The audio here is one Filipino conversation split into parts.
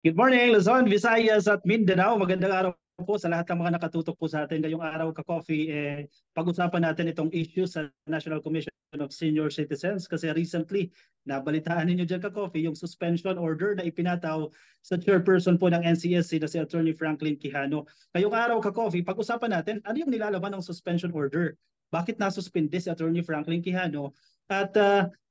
Good morning, Luzon, Visayas at Mindanao. Magandang araw po sa lahat ng mga nakatutok po sa atin ngayong araw ka-coffee. Pag-usapan natin itong issue sa National Commission of Senior Citizens kasi recently nabalitaan ninyo dyan ka-coffee yung suspension order na ipinataw sa chairperson po ng NCSC na si Attorney Franklin Quijano. Ngayong araw ka-coffee, pag-usapan natin ano yung nilalaman ng suspension order. Bakit nasuspinde si Attorney Franklin Quijano? At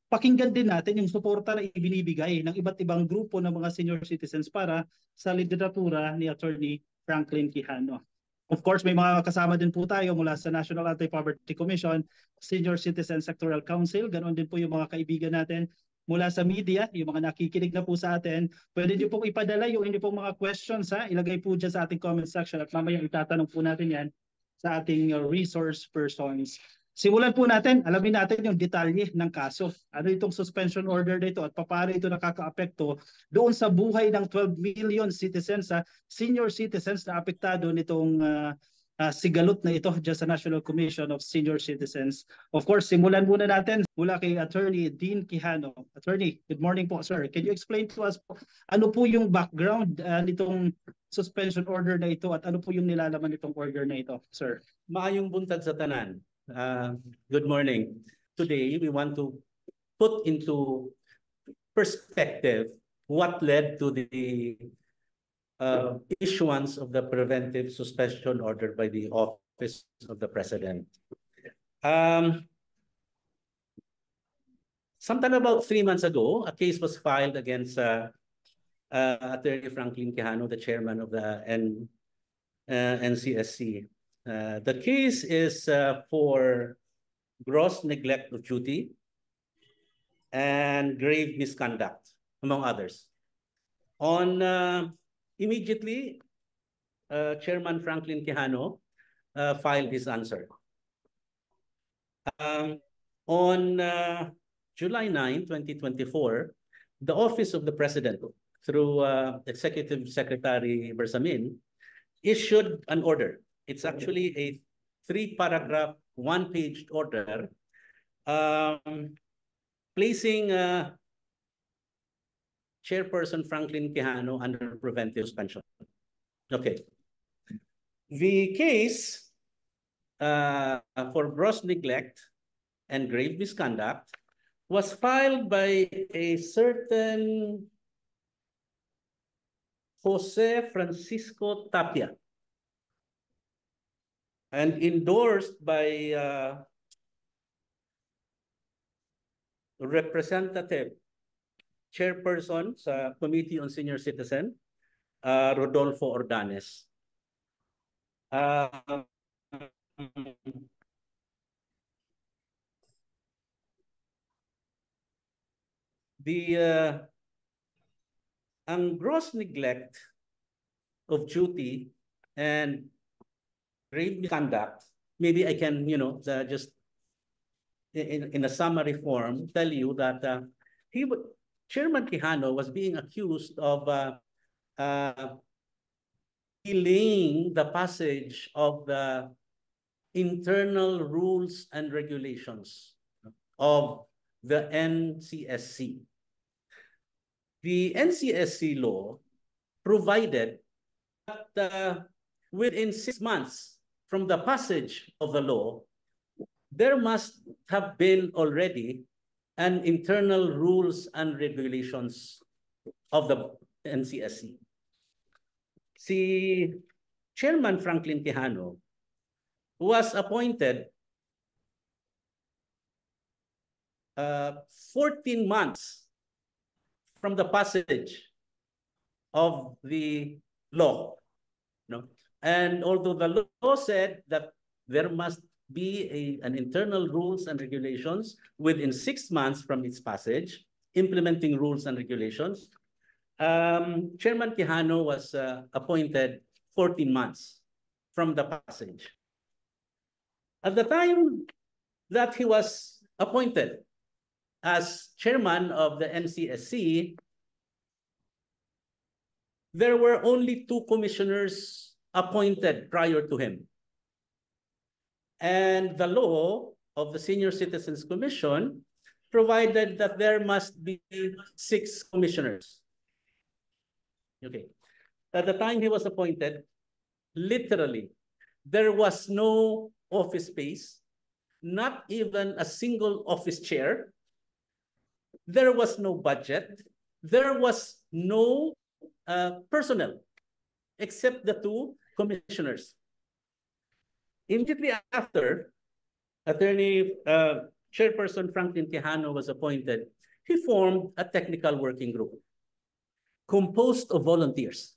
pakinggan din natin yung suporta na ibinibigay ng iba't ibang grupo ng mga senior citizens para sa lideratura ni Attorney Franklin Quijano. Of course, may mga kasama din po tayo mula sa National Anti-Poverty Commission, Senior Citizen Sectoral Council, ganoon din po yung mga kaibigan natin mula sa media, yung mga nakikinig na po sa atin. Pwede niyo pong ipadala yung inyo pong mga questions, ha? Ilagay po dyan sa ating comment section at mamaya itatanong po natin yan sa ating resource persons. Simulan po natin, alamin natin yung detalye ng kaso. Ano itong suspension order dito at paano ito nakakaapekto doon sa buhay ng 12 million citizens, senior citizens na apektado nitong sigalot na ito dyan sa National Commission of Senior Citizens. Of course, simulan muna natin mula kay Attorney Dean Quijano. Attorney, good morning po, sir. Can you explain to us po, ano po yung background nitong suspension order na ito at ano po yung nilalaman nitong order na ito, sir? Maayong buntag sa tanan. Good morning. Today, we want to put into perspective what led to the issuance of the preventive suspension order by the Office of the President. Sometime about 3 months ago, a case was filed against Attorney Franklin Quijano, the chairman of the NCSC. The case is for gross neglect of duty and grave misconduct, among others. Immediately, Chairman Franklin Quijano filed his answer. On July 9, 2024, the Office of the President, through Executive Secretary Bersamin, issued an order. It's actually a 3-paragraph, 1-page order placing Chairperson Franklin Quijano under preventive suspension. Okay. The case for gross neglect and grave misconduct was filed by a certain Jose Francisco Tapia and endorsed by Representative Chairperson sa Committee on Senior Citizen, Rodolfo Ordanes. Ang gross neglect of duty and grave misconduct, maybe I can, just in a summary form, tell you that Chairman Quijano was being accused of delaying the passage of the internal rules and regulations of the NCSC. The NCSC law provided that within 6 months from the passage of the law, there must have been already an internal rules and regulations of the NCSC. Si Chairman Franklin Quijano was appointed 14 months from the passage of the law. And although the law said that there must be an internal rules and regulations within 6 months from its passage, implementing rules and regulations, Chairman Quijano was appointed 14 months from the passage. At the time that he was appointed as chairman of the NCSC, there were only 2 commissioners appointed prior to him. And the law of the Senior Citizens Commission provided that there must be 6 commissioners. Okay. At the time he was appointed, literally, there was no office space, not even a single office chair. There was no budget. There was no personnel except the two commissioners. Immediately after, Attorney Chairperson Franklin Quijano was appointed, he formed a technical working group composed of volunteers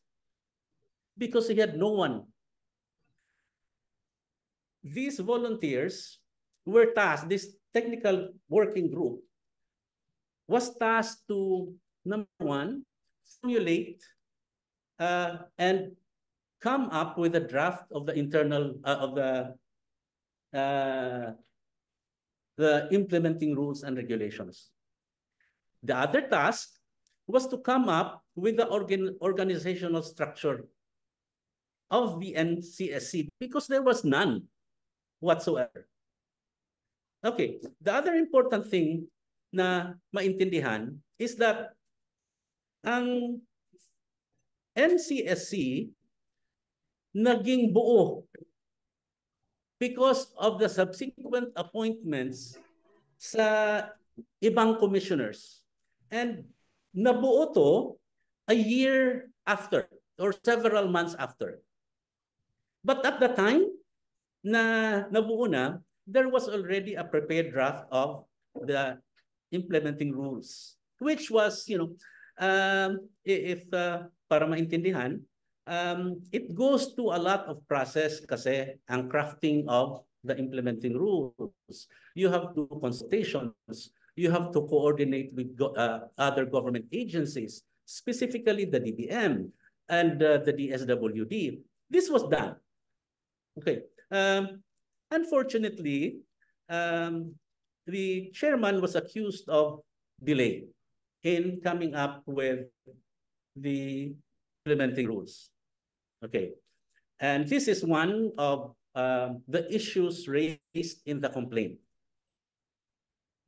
because he had no one. These volunteers were tasked, this technical working group was tasked to, number one, formulate and come up with a draft of the internal of the implementing rules and regulations. The other task was to come up with the organizational structure of the NCSC because there was none whatsoever. Okay, the other important thing na maintindihan is that ang NCSC naging buo because of the subsequent appointments sa ibang commissioners. And nabuo to a year after or several months after. But at the time na nabuo na, there was already a prepared draft of the implementing rules, which was, if para maintindihan, it goes to a lot of process kasi ang crafting of the implementing rules. You have to do consultations. You have to coordinate with other government agencies, specifically the DBM and the DSWD. This was done. Okay. Unfortunately, the chairman was accused of delay in coming up with the implementing rules. Okay. And this is one of the issues raised in the complaint.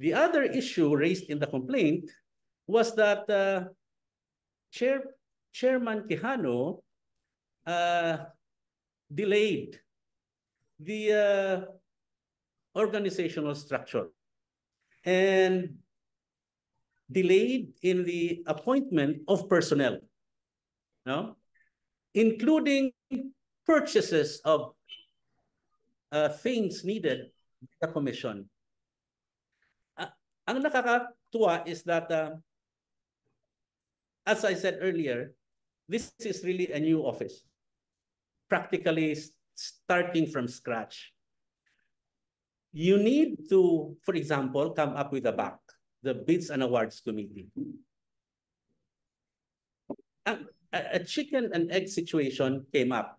The other issue raised in the complaint was that Chairman Quijano delayed the organizational structure and delayed in the appointment of personnel, no? Including purchases of things needed by the commission. Ang nakakatuwa is that, as I said earlier, this is really a new office, practically starting from scratch. You need to, for example, come up with a BAC, the Bids and Awards Committee. A chicken and egg situation came up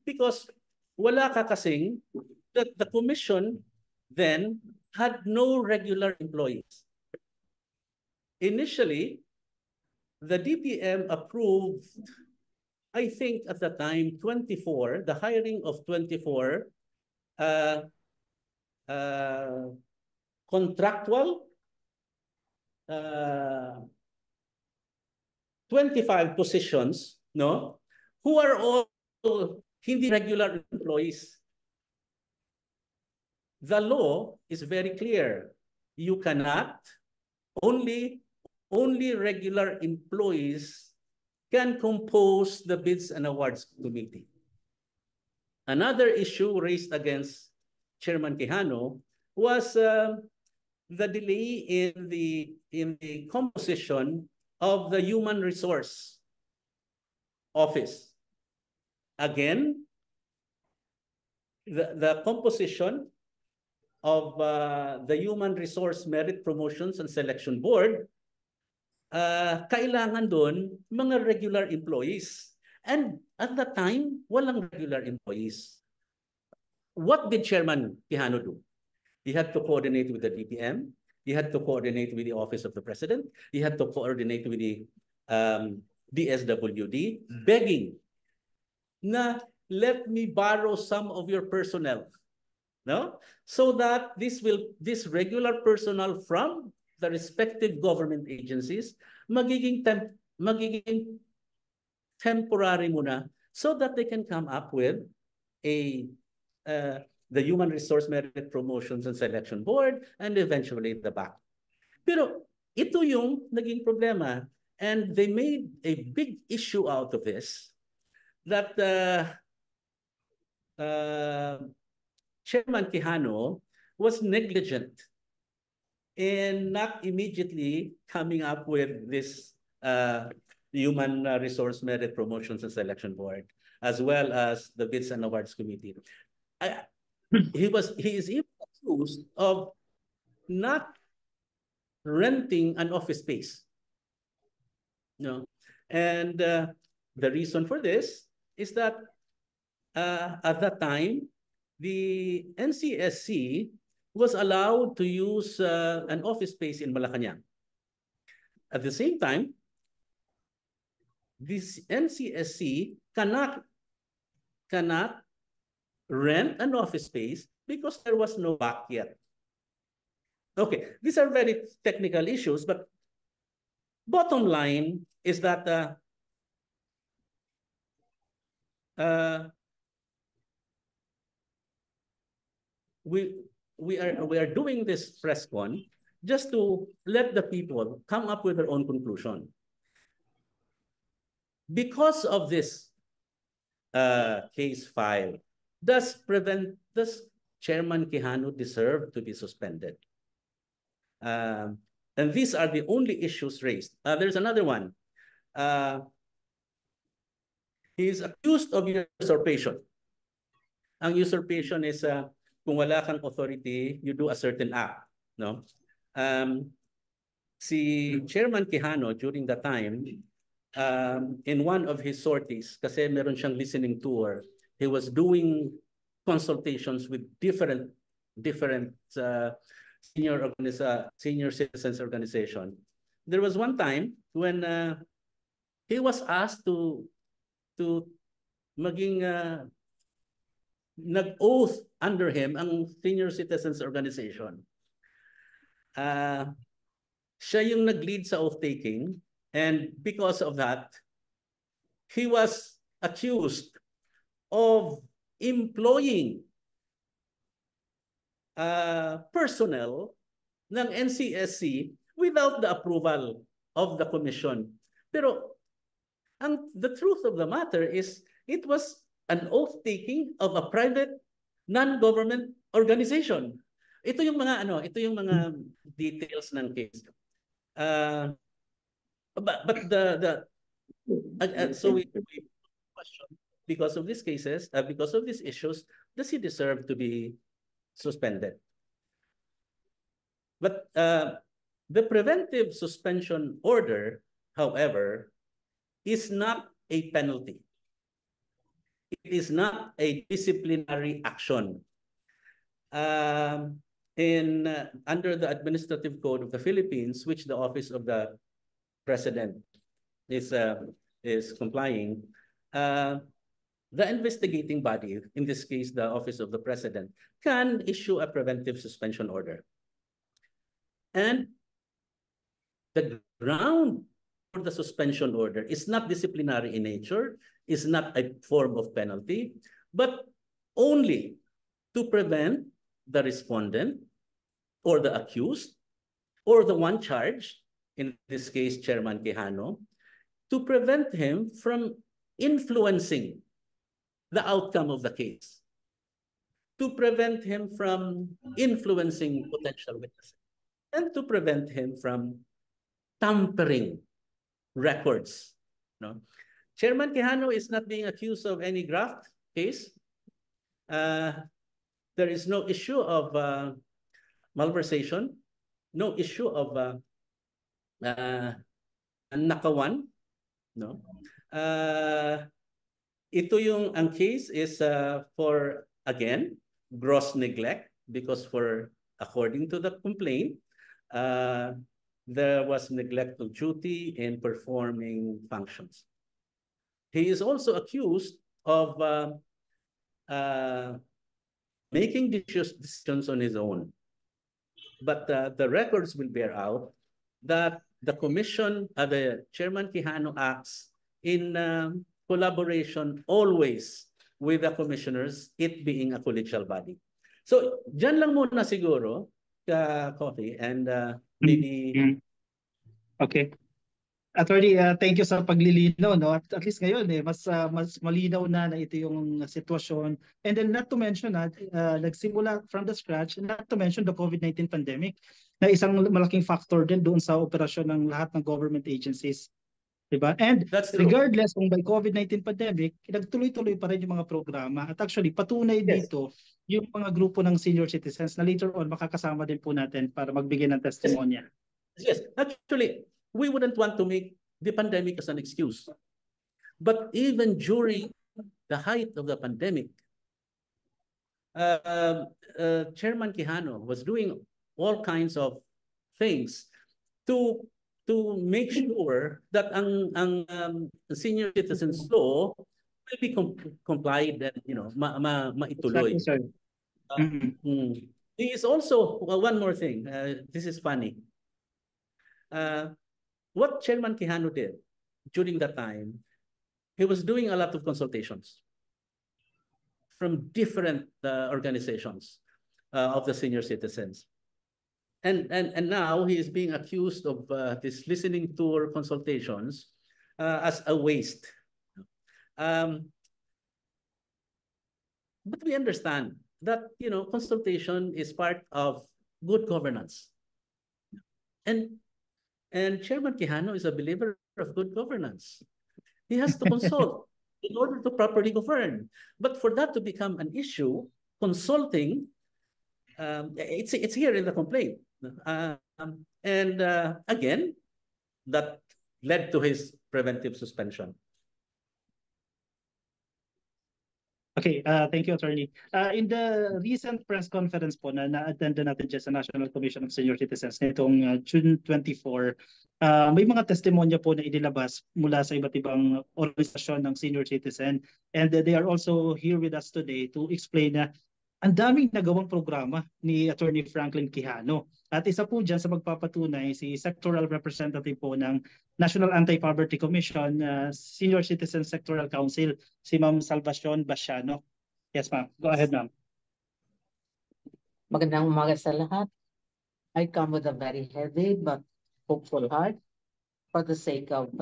because wala ka kasing that the commission then had no regular employees. Initially, the DPM approved, I think at the time, 24, the hiring of 24 contractual 25 positions, no, who are all hindi regular employees. The law is very clear. You cannot, only regular employees can compose the Bids and Awards Committee. Another issue raised against Chairman Quijano was the delay in the composition of the Human Resource Office. Again, the composition of the Human Resource Merit Promotions and Selection Board, kailangan doon mga regular employees. And at the time, walang regular employees. What did Chairman Quijano do? He had to coordinate with the DPM. He had to coordinate with the Office of the President. He had to coordinate with the DSWD, begging na let me borrow some of your personnel, no? So that this regular personnel from the respective government agencies magiging temporary muna so that they can come up with the Human Resource Merit Promotions and Selection Board and eventually the BAC. Pero ito yung naging problema, and they made a big issue out of this that Chairman Quijano was negligent in not immediately coming up with this Human Resource Merit Promotions and Selection Board, as well as the Bids and Awards Committee. He is even accused of not renting an office space. No, and the reason for this is that at that time, the NCSC was allowed to use an office space in Malacanang. At the same time, this NCSC cannot rent an office space because there was no BAC yet. Okay, these are very technical issues, but bottom line is that we are doing this press con just to let the people come up with their own conclusion. Because of this case file, does Chairman Quijano deserve to be suspended? And these are the only issues raised. There's another one. He is accused of usurpation. Ang usurpation is kung wala kang authority, you do a certain act. No? Si Chairman Quijano during that time, in one of his sorties, kasi meron siyang listening tour, he was doing consultations with different senior citizens organization. There was one time when he was asked to maging nag-oath under him ang senior citizens organization. Siya yung nag-lead sa oath-taking, and because of that, he was accused of employing personnel ng NCSC without the approval of the commission. Pero the truth of the matter is it was an oath-taking of a private non-government organization. Ito yung mga details ng case. So we question, because of these cases, because of these issues, does he deserve to be suspended? But the preventive suspension order, however, is not a penalty. It is not a disciplinary action. Under the Administrative Code of the Philippines, which the Office of the President is complying, the investigating body, in this case, the Office of the President, can issue a preventive suspension order. And the ground for the suspension order is not disciplinary in nature, is not a form of penalty, but only to prevent the respondent or the accused or the one charged, in this case, Chairman Quijano, to prevent him from influencing the outcome of the case, to prevent him from influencing potential witnesses, and to prevent him from tampering records. No? Chairman Quijano is not being accused of any graft case. There is no issue of malversation, no issue of nakawan. No? Ang case is for, again, gross neglect, because according to the complaint, there was neglect of duty in performing functions. He is also accused of making decisions on his own. But the records will bear out that the commission, the Chairman Quijano acts in collaboration always with the commissioners, it being a collegial body. So, dyan lang muna siguro, Coffee and Lady. Okay. Attorney, thank you sa paglilinaw, no? At least ngayon mas malinaw na ito yung sitwasyon. And then not to mention nagsimula from the scratch, not to mention the COVID-19 pandemic na isang malaking factor din doon sa operasyon ng lahat ng government agencies. Diba? And That's true. regardless kung by COVID-19 pandemic, nagtuloy-tuloy pa rin yung mga programa. At actually, patunay dito yung mga grupo ng senior citizens na later on makakasama din po natin para magbigay ng testimonya. Yes, actually, we wouldn't want to make the pandemic as an excuse. But even during the height of the pandemic, Chairman Quijano was doing all kinds of things to make sure that ang senior citizens law will be complied and maituloy. Exactly, sir. He is also one more thing. This is funny. What Chairman Quijano did during that time, he was doing a lot of consultations from different organizations of the senior citizens. And now he is being accused of this listening tour consultations as a waste. But we understand that consultation is part of good governance. And Chairman Quijano is a believer of good governance. He has to consult in order to properly govern. But for that to become an issue, consulting, it's here in the complaint. Again, that led to his preventive suspension. Okay, thank you, Attorney. In the recent press conference po na-attend natin dyan sa National Commission of Senior Citizens nitong June 24, may mga testimonya po na inilabas mula sa iba't ibang organisasyon ng senior citizen. And they are also here with us today to explain na ang daming nagawang programa ni Attorney Franklin Quijano. At isa po dyan sa magpapatunay si Sectoral Representative po ng National Anti-Poverty Commission, Senior Citizen Sectoral Council, si Ma'am Salvacion Basiano. Yes, ma'am. Go ahead, ma'am. Magandang umaga sa lahat. I come with a very heavy but hopeful heart for the sake of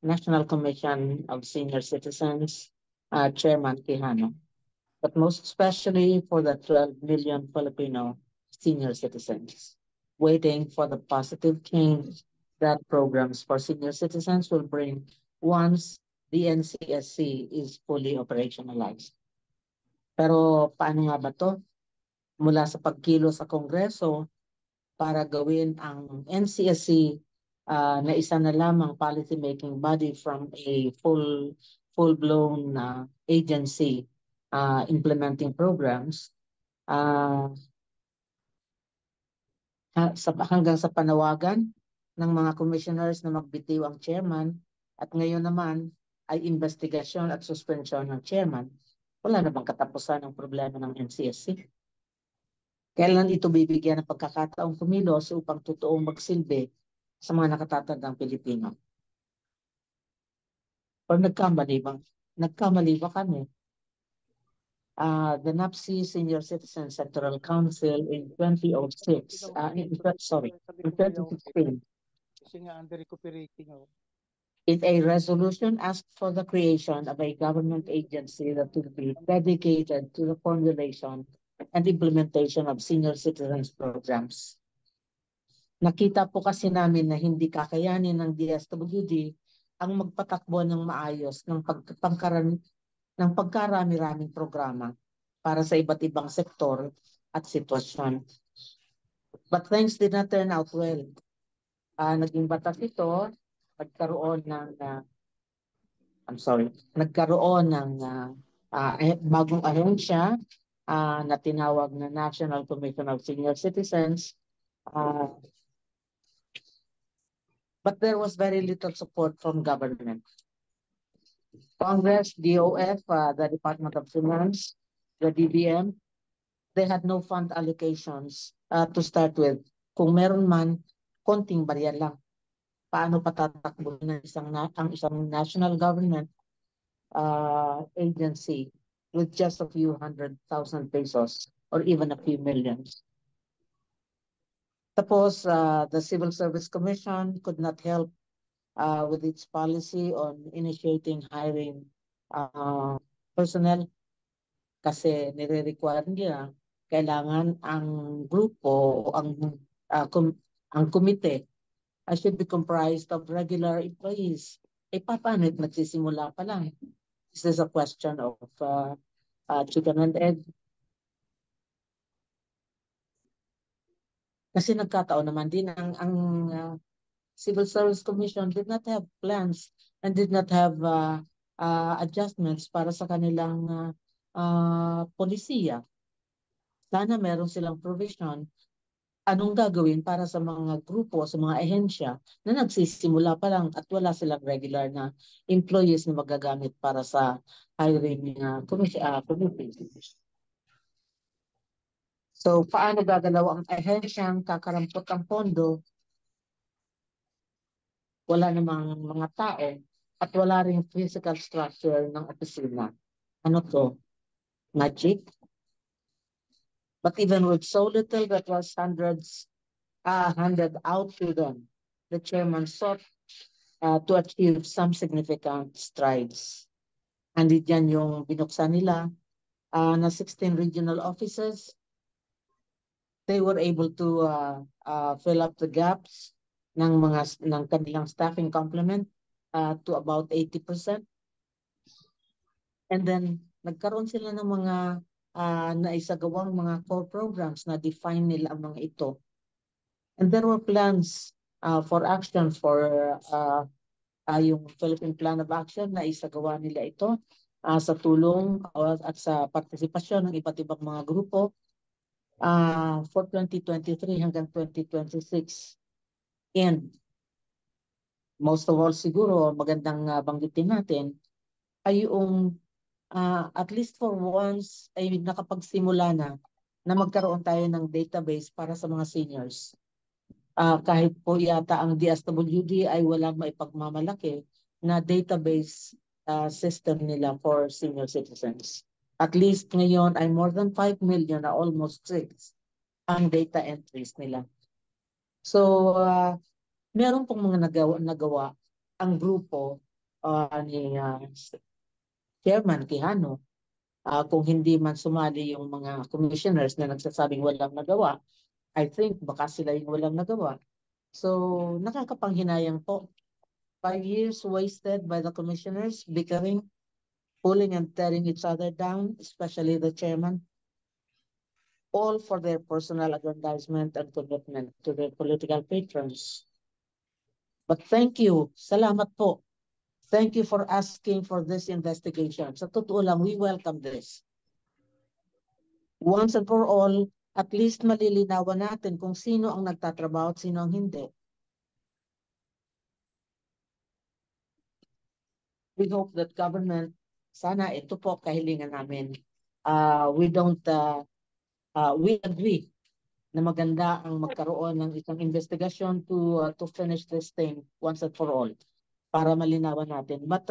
National Commission of Senior Citizens, Chairman Quijano, but most especially for the 12 million Filipino senior citizens waiting for the positive change that programs for senior citizens will bring once the NCSC is fully operationalized. Pero paano nga ba to? Mula sa pagkilos sa Kongreso para gawin ang NCSC na isa na lamang policy-making body from a full-blown agency implementing programs, hanggang sa panawagan ng mga commissioners na magbitiw ang chairman at ngayon naman ay investigasyon at suspension ng chairman, wala na bang katapusan ng problema ng NCSC? Kailan ito bibigyan ng pagkakataong kumilos upang totoong magsilbi sa mga nakatatandang Pilipino? O nagkamali ba kami? The NAPSI Senior Citizen Sectoral Council in 2006, in 2016, in a resolution asked for the creation of a government agency that will be dedicated to the formulation and implementation of senior citizens programs. Nakita po kasi namin na hindi kakayanin ng DSWD ang magpatakbo ng maayos ng pagkarami-raming programa para sa iba't ibang sektor at sitwasyon. But things did not turn out well. Naging batas ito, nagkaroon ng bagong ahensya na tinawag na National Commission of Senior Citizens. But there was very little support from government. Congress, DOF, the Department of Finance, the DBM, they had no fund allocations to start with. Kung meron man, konting barya lang. Paano patatakbo ng ang isang national government agency with just a few 100,000 pesos or even a few millions. Tapos, the Civil Service Commission could not help with its policy on initiating hiring personnel kasi nire-require nila kailangan ang grupo o ang komite should be comprised of regular employees. Paano nagsisimula pa lang? This is a question of chicken and egg. Kasi nagkataon naman din ang Civil Service Commission did not have plans and did not have adjustments para sa kanilang polisiya. Sana meron silang provision. Anong gagawin para sa mga grupo, sa mga ahensya na nagsisimula pa lang at wala silang regular na employees na magagamit para sa hiring committees. So, paano gagalaw ang ahensyang kakarampot ang pondo? Wala namang mga tao at wala rin physical structure ng opisina. Ano to? Magic? But even with so little that was handed out to them, the chairman sought to achieve some significant strides. Andit yan yung binuksan nila na 16 regional offices. They were able to fill up the gaps ng kanilang staffing complement to about 80%. And then nagkaroon sila ng mga naisagawang mga core programs na define nila ang mga ito. And there were plans for action for yung Philippine Plan of Action na isagawa nila ito sa tulong at sa partisipasyon ng iba't ibang mga grupo for 2023 hanggang 2026. And most of all siguro magandang banggitin natin ay yung at least for once ay nakapagsimula na magkaroon tayo ng database para sa mga seniors. Kahit po yata ang DSWD ay walang maipagmamalaki na database system nila for senior citizens. At least ngayon ay more than 5 million na almost 6 ang data entries nila. So, meron pong mga nagawa ang grupo ni Chairman Quijano. Kung hindi man sumali yung mga commissioners na nagsasabing walang nagawa, I think baka sila yung walang nagawa. So, nakakapanghinayang po. 5 years wasted by the commissioners, bickering, pulling and tearing each other down, especially the chairman, all for their personal aggrandizement and commitment to their political patrons. But thank you. Salamat po. Thank you for asking for this investigation. Sa totoo lang, we welcome this. Once and for all, at least malilinawan natin kung sino ang nagtatrabaho at sino ang hindi. We hope that government, sana ito po kahilingan namin. We agree na maganda ang magkaroon ng isang investigation to finish this thing once and for all para malinawan natin. But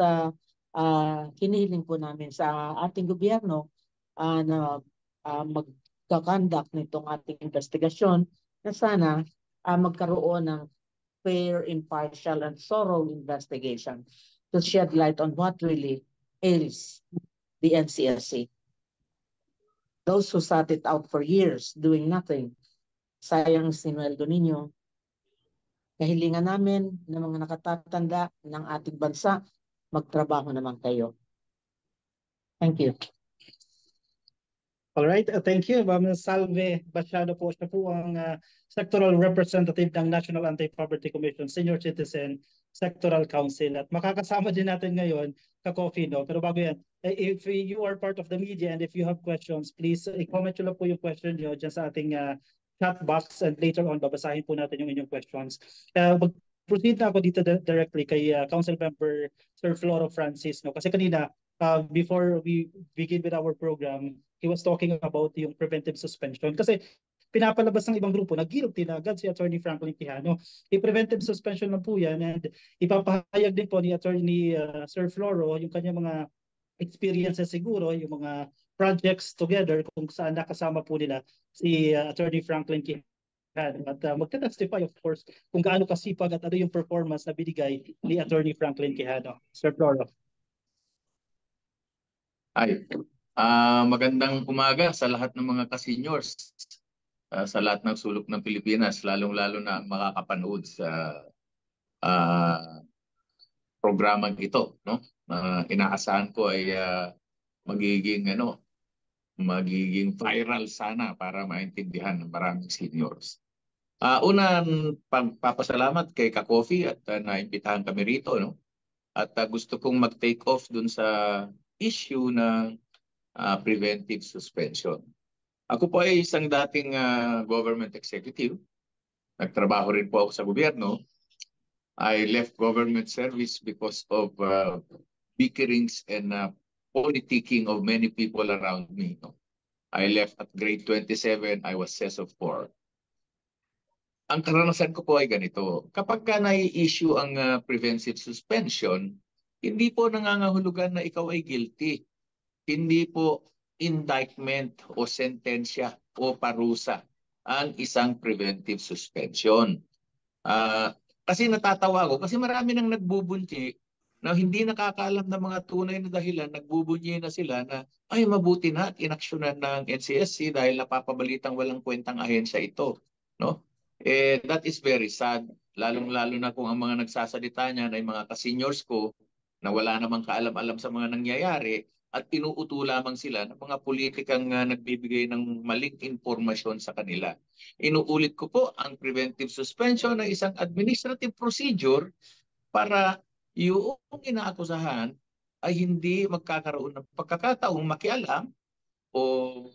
hinihiling po namin sa ating gobyerno na magkakandak nitong ating investigasyon na sana magkaroon ng fair, impartial, and thorough investigation to shed light on what really ails the NCSC. Those who sat it out for years doing nothing, sayang sinuweldo ninyo. Kahilingan namin ng mga nakatatanda ng ating bansa, magtrabaho naman kayo. Thank you. All right, thank you. Ma'am Salve Bachado po, siya po ang sectoral representative ng National Anti-Poverty Commission, Senior Citizen Sectoral Council. At makakasama din natin ngayon ka-coffee, no? Pero bago yan, if you are part of the media and if you have questions, please i-comment nyo lang po yung question nyo dyan sa ating chat box and later on babasahin po natin yung inyong questions. Proceed na ako dito directly kay Council Member Sir Floro Francis, no? Kasi kanina, before we begin with our program, he was talking about yung preventive suspension. Kasi pinapalabas ng ibang grupo, nag-gilog din agad si Attorney Franklin Quijano. I-preventive suspension lang po yan and ipapahayag din po ni Attorney Sir Floro yung kanyang mga experiences siguro, yung mga projects together kung saan nakasama po nila si Attorney Franklin Quijano. At magte-testify of course kung gaano kasipag at ano yung performance na binigay ni Attorney Franklin Quijano. Sir Floro. Ay, magandang umaga sa lahat ng mga ka-seniors, sa lahat ng sulok ng Pilipinas, lalong-lalo na ang makakapanood sa programang ito, no? Inaasahan ko ay magiging viral sana para maintindihan ng maraming seniors. Unang pagpapasalamat kay Ka-Coffee at naimbitahan kami rito, no? At gusto kong mag-take off dun sa issue ng preventive suspension. Ako po ay isang dating government executive. Nagtrabaho rin po ako sa gobyerno. I left government service because of bickerings and politicking of many people around me. No? I left at grade 27. I was cess of 4. Ang karanasan ko po ay ganito. Kapag ka nai-issue ang preventive suspension, hindi po nangangahulugan na ikaw ay guilty. Hindi po indictment o sentensya o parusa ang isang preventive suspension. Kasi natatawa ako kasi marami nang nagbubunyi na hindi nakakaalam ng mga tunay na dahilan, nagbubunyi na sila na ay mabuti na at inaksyonan ng NCSC dahil napapabalitang walang kwentang ahensya ito. No? That is very sad, lalong-lalo na kung ang mga nagsasalita niyan ay mga ka-seniors ko na wala namang kaalam-alam sa mga nangyayari at inuuto lamang sila ng mga politikang nagbibigay ng maling impormasyon sa kanila. Inuulit ko po, ang preventive suspension ay isang administrative procedure para yung inaakusahan ay hindi magkakaroon ng pagkakataong makialam o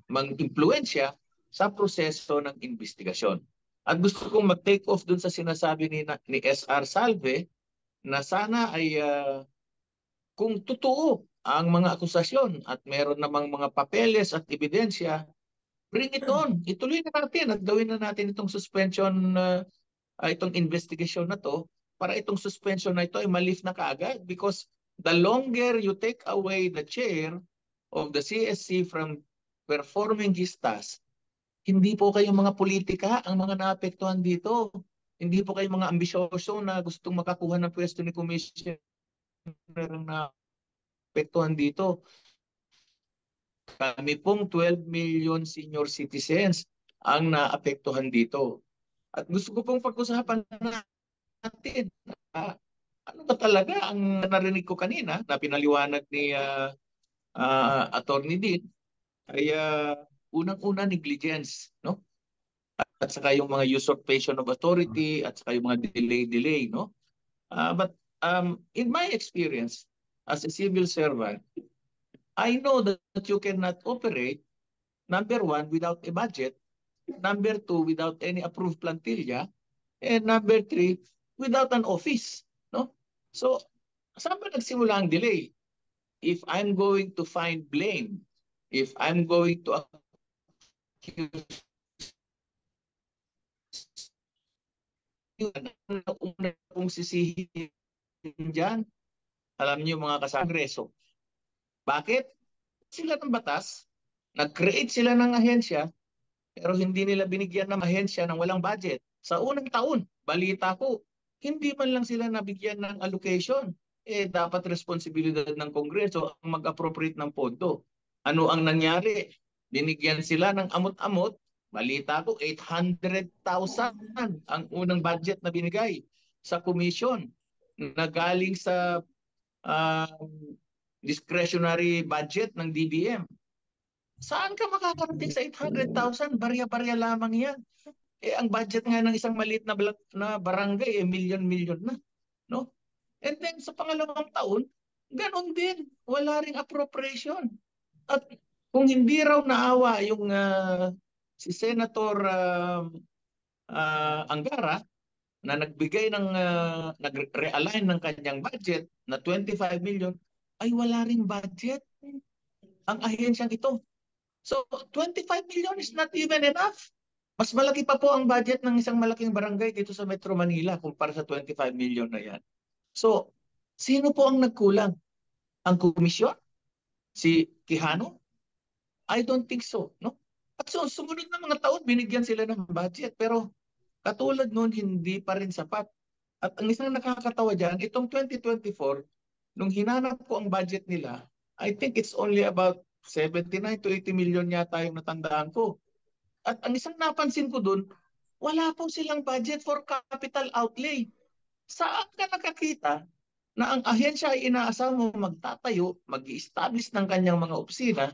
mang-impluensya sa proseso ng investigasyon. At gusto kong mag-take off dun sa sinasabi ni SR Salve na sana ay kung totoo ang mga akusasyon at meron namang mga papeles at ebidensya, bring it on. Ituloy na natin at gawin na natin itong suspension, itong investigation na to para itong suspension na ito ay malift na kaagad because the longer you take away the chair of the CSC from performing his task, hindi po kayong mga politika ang mga naapektuhan dito. Hindi po kayong mga ambisyoso na gustong makakuha ng pwesto ni Commissioner na apektuhan dito. Kami pong 12 million senior citizens ang naapektuhan dito. At gusto ko pong pag-usapan natin, ano ba talaga ang narinig ko kanina na pinaliwanag ni Attorney Dean ay unang-una negligence, no? At saka yung mga usurpation of authority at saka yung mga delay, no? But in my experience as a civil servant, I know that you cannot operate, number one, without a budget, number two, without any approved plantilla, and number three, without an office. No? So, saan ba nagsimula ang delay? If I'm going to find blame, if I'm going to accuse una kong sisihin dyan, alam niyo mga kasangreso. Bakit? Sila ng batas, nag-create sila ng ahensya, pero hindi nila binigyan ng ahensya ng walang budget. Sa unang taon, balita ko, hindi man lang sila nabigyan ng allocation. Dapat responsibilidad ng Kongreso ang mag-appropriate ng pondo. Ano ang nangyari? Binigyan sila ng amot-amot. Balita ko, 800,000 ang unang budget na binigay sa commission na galing sa discretionary budget ng DBM. Saan ka makakarating sa 800,000? Barya-barya lamang yan. Ang budget nga ng isang maliit na barangay, milyon-milyon na. No? And then sa pangalawang taon, ganon din. Wala ring appropriation. At kung hindi raw naawa yung si Senator Angara na nagbigay ng nag-realign ng kanyang budget na 25 million, ay wala ring budget ang ahensyang ito. So 25 million is not even enough. Mas malaki pa po ang budget ng isang malaking barangay dito sa Metro Manila kumpara sa 25 million na yan. So, sino po ang nagkulang? ang komisyon? Si Quijano? I don't think so, no? At so, sumunod na mga taon, binigyan sila ng budget. Pero katulad noon, hindi pa rin sapat. At ang isang nakakatawa dyan, itong 2024, nung hinanap ko ang budget nila, I think it's only about 79 to 80 million yata yung natandaan ko. At ang isang napansin ko dun, wala po silang budget for capital outlay. Saan ka nakakita na ang ahensya ay inaasahan mo magtatayo, mag-i-establish ng kanyang mga opisina,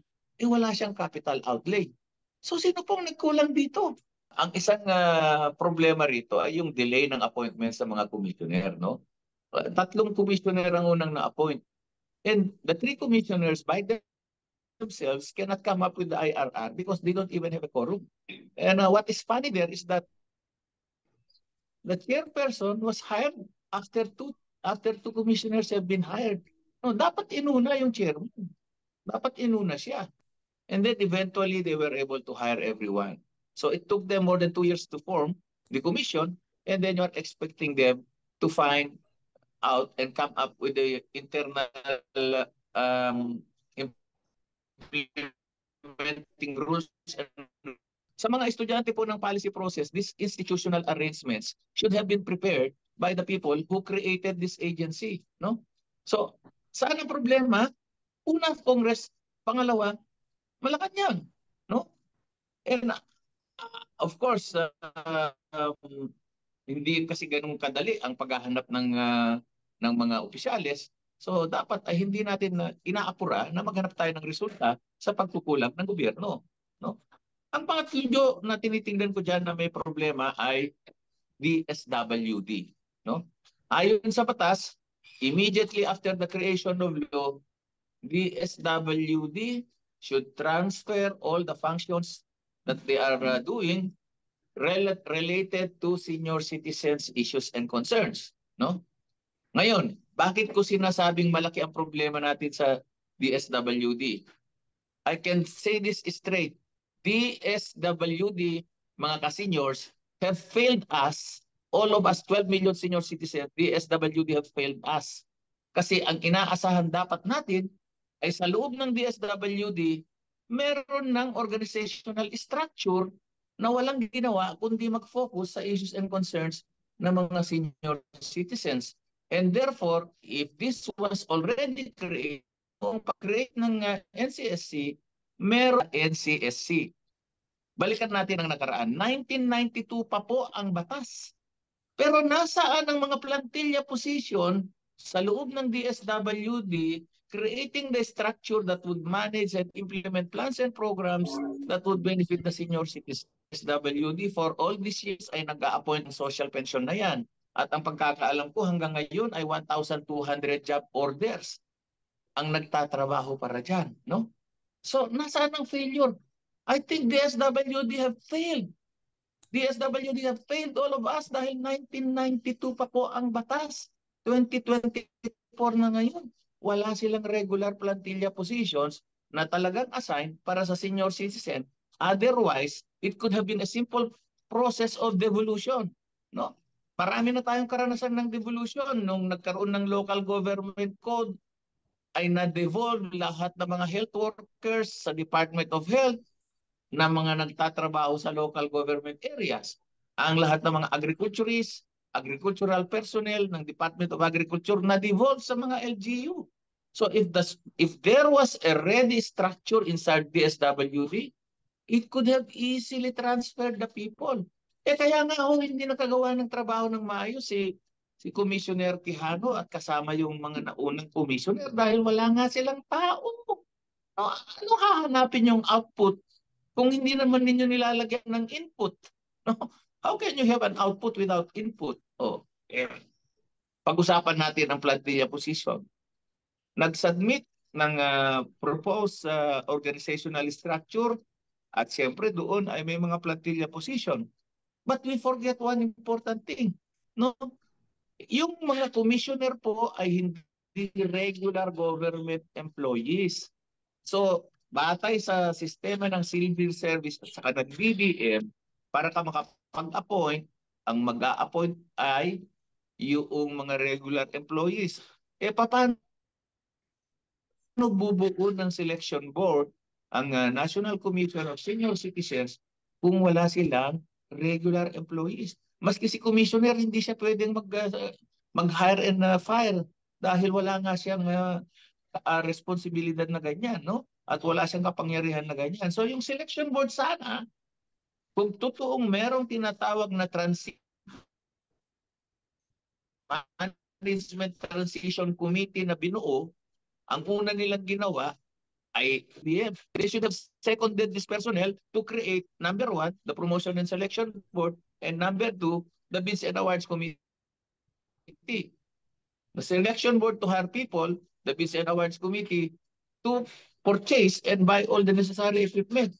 wala siyang capital outlay. So sino pong nagkulang dito? Ang isang problema rito ay yung delay ng appointment sa mga commissioner, no? 3 commissioner ang unang na-appoint. And the 3 commissioners by themselves cannot come up with the IRR because they don't even have a quorum. And what is funny there is that the chairperson was hired after two commissioners have been hired. No, dapat inuna yung chairman. Dapat inuna siya. And then eventually they were able to hire everyone. So it took them more than 2 years to form the commission, and then you're expecting them to find out and come up with the internal implementing rules. Sa mga estudyante po ng policy process, these institutional arrangements should have been prepared by the people who created this agency, no? So, saan ang problema? Una, Congress. Pangalawa, Malacanang, no? And of course, hindi kasi ganun kadali ang paghahanap ng mga opisyales. So dapat ay hindi natin inaapura na maghanap tayo ng resulta sa pagkukulang ng gobyerno, no? Ang pangatlo na tinitingnan ko diyan na may problema ay DSWD, no? Ayon sa batas, immediately after the creation of law, DSWD should transfer all the functions that they are doing related to senior citizens issues and concerns, no? Ngayon, bakit ko sinasabing malaki ang problema natin sa DSWD? I can say this straight. DSWD, mga ka-seniors, have failed us. All of us, 12 million senior citizens, DSWD have failed us. Kasi ang inaasahan dapat natin ay sa loob ng DSWD, meron ng organizational structure na walang ginawa kundi mag-focus sa issues and concerns ng mga senior citizens. And therefore, if this was already created, kung pa-create ng NCSC, meron NCSC. Balikan natin ang nakaraan. 1992 pa po ang batas. Pero nasaan ang mga plantilla position sa loob ng DSWD creating the structure that would manage and implement plans and programs that would benefit the senior citizens. DSWD for all these years ay nag-a-appoint ng social pension na yan. At ang pagkakaalam ko hanggang ngayon ay 1,200 job orders ang nagtatrabaho para dyan, no? So, nasaan ang failure? I think DSWD have failed. DSWD have failed all of us dahil 1992 pa po ang batas. 2024 na ngayon. Wala silang regular plantilla positions na talagang assigned para sa senior citizen. Otherwise, it could have been a simple process of devolution, no? Marami na tayong karanasan ng devolution. Nung nagkaroon ng local government code, ay na-devolve lahat ng mga health workers sa Department of Health na mga nagtatrabaho sa local government areas. Ang lahat ng mga agriculturists, agricultural personnel ng Department of Agriculture na-devolve sa mga LGU. So if there was a ready structure inside DSWD, it could have easily transferred the people. Kaya nga hindi nakagawa ng trabaho ng maayos si Commissioner Quijano at kasama yung mga naunang commissioner dahil wala nga silang tao. No, ano hahanapin yung output kung hindi naman ninyo nilalagyan ng input? No? How can you have an output without input? Pag-usapan natin ang plantilla position. Nag-submit ng proposed organizational structure at siyempre doon ay may mga plantilla position. But we forget one important thing. No? Yung mga commissioner po ay hindi regular government employees. So, batay sa sistema ng civil service at saka ng BBM, para ka makapag-appoint, ang mag-a-appoint ay yung mga regular employees. Paano bubuo ng selection board ang National Commission of Senior Citizens kung wala silang regular employees? Maski si commissioner, hindi siya pwedeng mag-hire and fire dahil wala nga siyang responsibilidad na ganyan, no? At wala siyang kapangyarihan na ganyan. So yung selection board sana, kung totoong merong tinatawag na Management Transition Committee na binuo, ang una nilang ginawa ay they should have seconded this personnel to create, number 1, the Promotion and Selection Board, and number 2, the Bids and Awards Committee. The Selection Board to hire people, the Bids and Awards Committee to purchase and buy all the necessary equipment.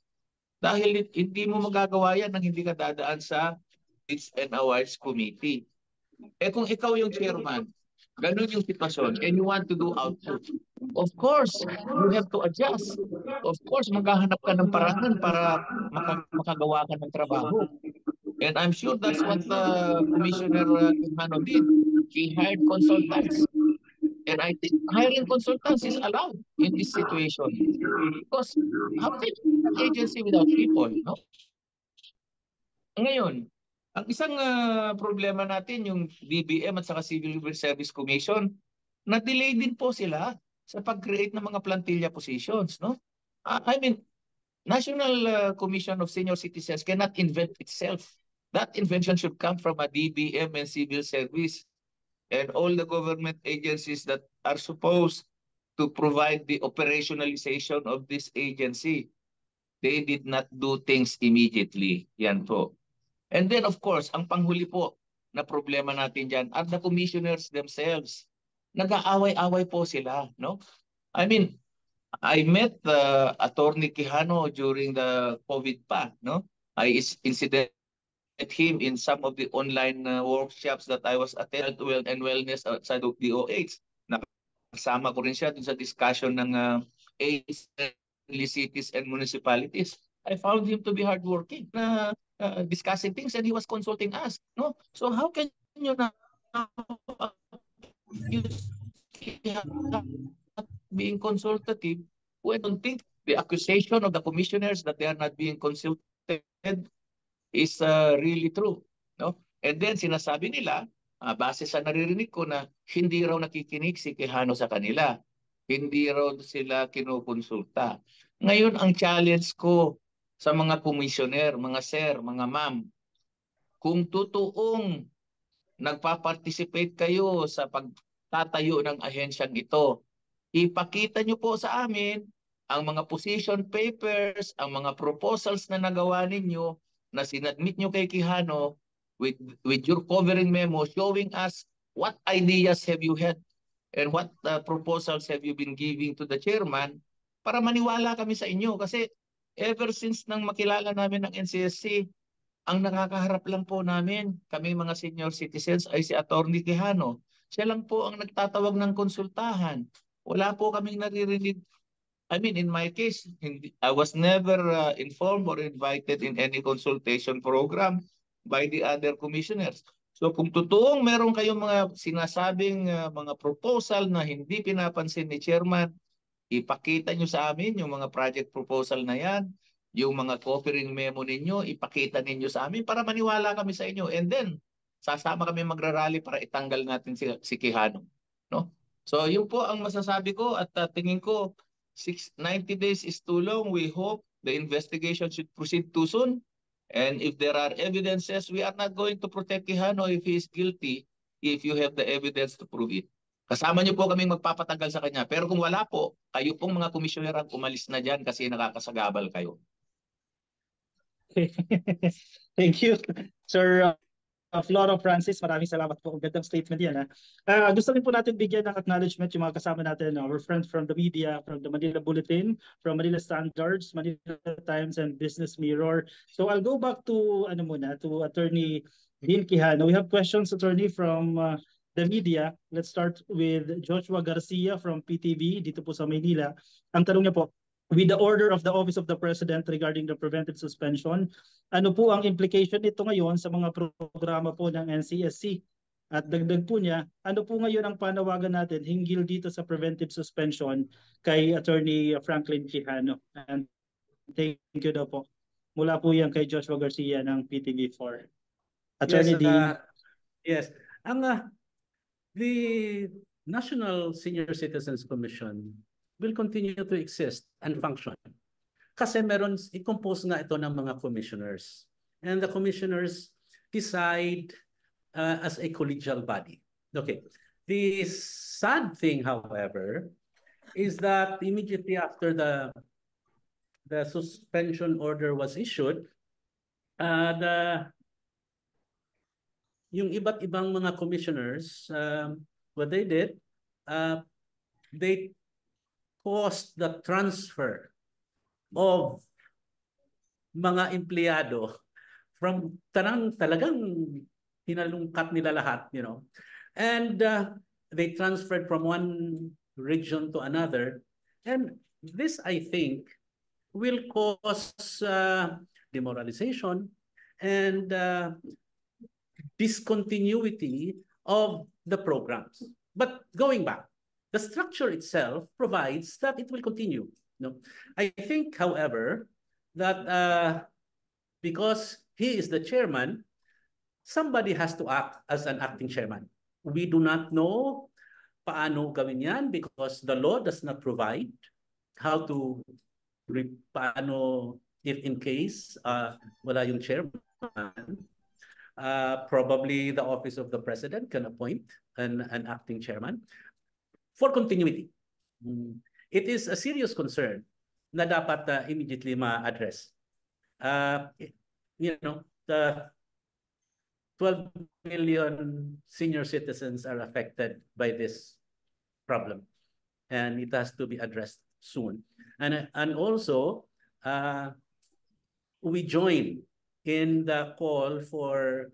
Dahil hindi mo magagawa yan nang hindi ka dadaan sa Bids and Awards Committee. Eh kung ikaw yung chairman, ganun yung sitwasyon, and you want to do output, of course, you have to adjust. Of course, maghahanap ka ng paraan para makagawa ka ng trabaho. And I'm sure that's what Commissioner Quijano did. He hired consultants. And I think hiring consultants is allowed in this situation. Because how can you have an agency without people, no? Ngayon, ang isang problema natin, yung DBM at saka Civil Service Commission, na-delay din po sila sa pag-create ng mga plantilla positions, no? I mean, National Commission of Senior Citizens cannot invent itself. That invention should come from a DBM and Civil Service and all the government agencies that are supposed to provide the operationalization of this agency. They did not do things immediately. Yan po. And then of course, ang panghuli po na problema natin dyan are the commissioners themselves. Nag-aaway-away po sila, no? I mean, I met Attorney Quijano during the COVID pa, no? I incident him in some of the online workshops that I was attending, Health and Wellness outside of DOH. Nakasama ko rin siya dun sa discussion ng AIDS, cities and municipalities. I found him to be hardworking, discussing things, and he was consulting us. No, so how can you now use being consultative when don't think the accusation of the commissioners that they are not being consulted is really true, no? And then sinasabi nila, base sa naririnig ko, na hindi raw nakikinig si Quijano sa kanila, hindi raw sila kinukonsulta. Ngayon ang challenge ko sa mga commissioner, mga sir, mga ma'am, kung totoong nagpa-participate kayo sa pagtatayo ng ahensyang ito, ipakita nyo po sa amin ang mga position papers, ang mga proposals na nagawa ninyo na sinadmit nyo kay Quijano with your covering memo showing us what ideas have you had and what proposals have you been giving to the chairman para maniwala kami sa inyo. Kasi ever since nang makilala namin ng NCSC, ang nakakaharap lang po namin, kami mga senior citizens, ay si Attorney Quijano. Siya lang po ang nagtatawag ng konsultahan. Wala po kaming naririnig. I mean, in my case, I was never informed or invited in any consultation program by the other commissioners. So kung totoong meron kayong mga sinasabing mga proposal na hindi pinapansin ni chairman, ipakita nyo sa amin yung mga project proposal na yan, yung mga covering memo ninyo, ipakita ninyo sa amin para maniwala kami sa inyo. And then, sasama kami magrarally para itanggal natin si Quijano, no? So yun po ang masasabi ko, at tingin ko 90 days is too long. We hope the investigation should proceed too soon. And if there are evidences, we are not going to protect Quijano if he is guilty, if you have the evidence to prove it. Kasama niyo po kaming magpapatagal sa kanya. Pero kung wala po, kayo pong mga komisyoner ang umalis na dyan kasi nakakasagabal kayo. Thank you, Sir Floro Francis. Maraming salamat po. Gandang statement yan. Gusto rin po natin bigyan ng acknowledgement yung mga kasama natin, our friends from the media, from the Manila Bulletin, from Manila Standards, Manila Times, and Business Mirror. So I'll go back to to Attorney Dean Quijano. We have questions, Attorney, from the media. Let's start with Joshua Garcia from PTV dito po sa Maynila. Ang tanong niya po, with the order of the Office of the President regarding the preventive suspension, ano po ang implication nito ngayon sa mga programa po ng NCSC At dagdag po niya, ano po ngayon ang panawagan natin hinggil dito sa preventive suspension kay Attorney Franklin Quijano? And thank you daw po. Mula po yan kay Joshua Garcia ng PTV4. Yes, Attorney Dean. yes. The National Senior Citizens Commission will continue to exist and function. Kasi i-compose nga ito ng mga commissioners. And the commissioners decide as a collegial body. Okay. The sad thing, however, is that immediately after the suspension order was issued, yung iba't ibang mga commissioners, what they did, they caused the transfer of mga empleyado from talagang hinalungkat nila lahat, you know. And they transferred from one region to another. And this, I think, will cause demoralization and discontinuity of the programs. But going back, the structure itself provides that it will continue. No, I think, however, that because he is the chairman, somebody has to act as an acting chairman. We do not know paano gawin yan because the law does not provide how to paano if in case wala yung chairman. Probably the office of the president can appoint an acting chairman for continuity. It is a serious concern na dapat immediately ma-address. You know, the 12 million senior citizens are affected by this problem, and it has to be addressed soon. And also, we join in the call for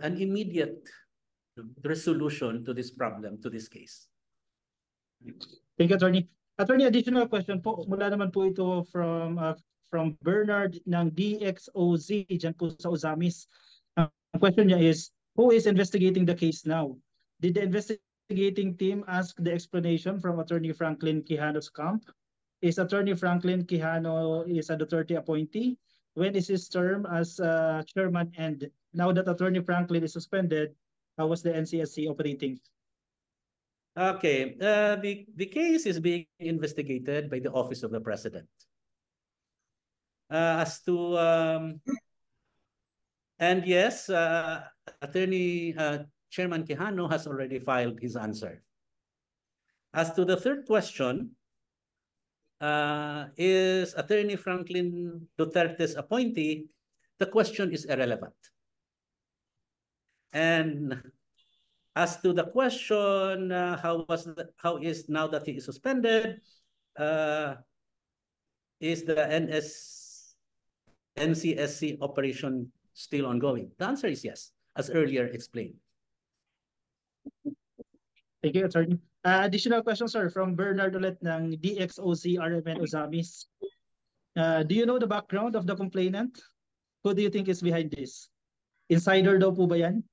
an immediate resolution to this problem, to this case. Thank you, Attorney. Attorney, additional question po. Mula naman po ito from Bernard ng DXOZ, dyan po sa Ozamis. Ang question niya is, who is investigating the case now? Did the investigating team ask the explanation from Attorney Franklin Quijano's camp? Is Attorney Franklin Quijano is a Duterte appointee? When is his term as chairman end? Now that Attorney Franklin is suspended, how was the NCSC operating? Okay, the case is being investigated by the Office of the President. As to and yes, Attorney Chairman Quijano has already filed his answer. As to the third question, is Attorney Franklin Duterte's appointee? The question is irrelevant. And as to the question, how is now that he is suspended, is the NCSC operation still ongoing? The answer is yes, as earlier explained. Thank you, Attorney. Additional question, sir, from Bernard ulit ng DXOC RMN Ozamis. Do you know the background of the complainant? Who do you think is behind this? Insider daw po ba yan?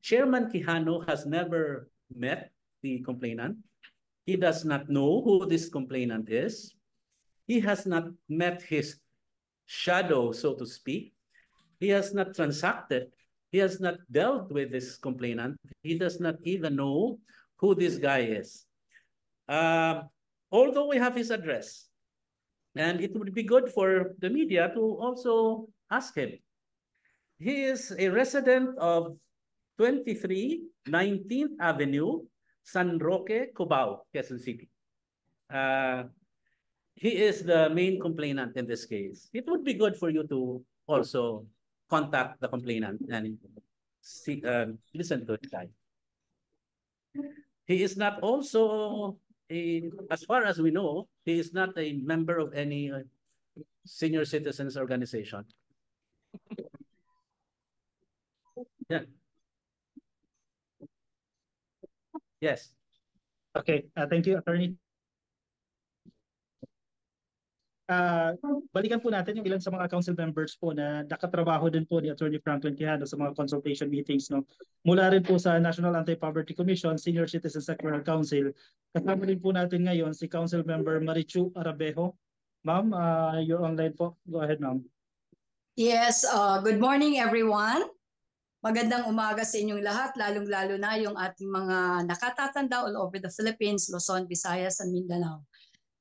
Chairman Quijano has never met the complainant. He does not know who this complainant is. He has not met his shadow, so to speak. He has not transacted. He has not dealt with this complainant. He does not even know who this guy is. Although we have his address, and it would be good for the media to also ask him. He is a resident of 23 19th Avenue, San Roque, Cubao, Quezon City. He is the main complainant in this case. It would be good for you to also contact the complainant and see, listen to the guy. He is not also as far as we know, he is not a member of any senior citizens organization. Yeah. Yes. Okay, thank you, Attorney. balikan po natin yung ilan sa mga council members po na nakatrabaho din po ni Attorney Franklin Quijano sa mga consultation meetings, no. Mula rin po sa National Anti-Poverty Commission, Senior Citizen Sectoral Council. Kasama rin po natin ngayon si Council Member Marichu Arabejo. Ma'am, you're online po. Go ahead, ma'am. Yes, good morning everyone. Magandang umaga sa inyong lahat, lalong-lalo na yung ating mga nakatatanda all over the Philippines, Luzon, Visayas, and Mindanao.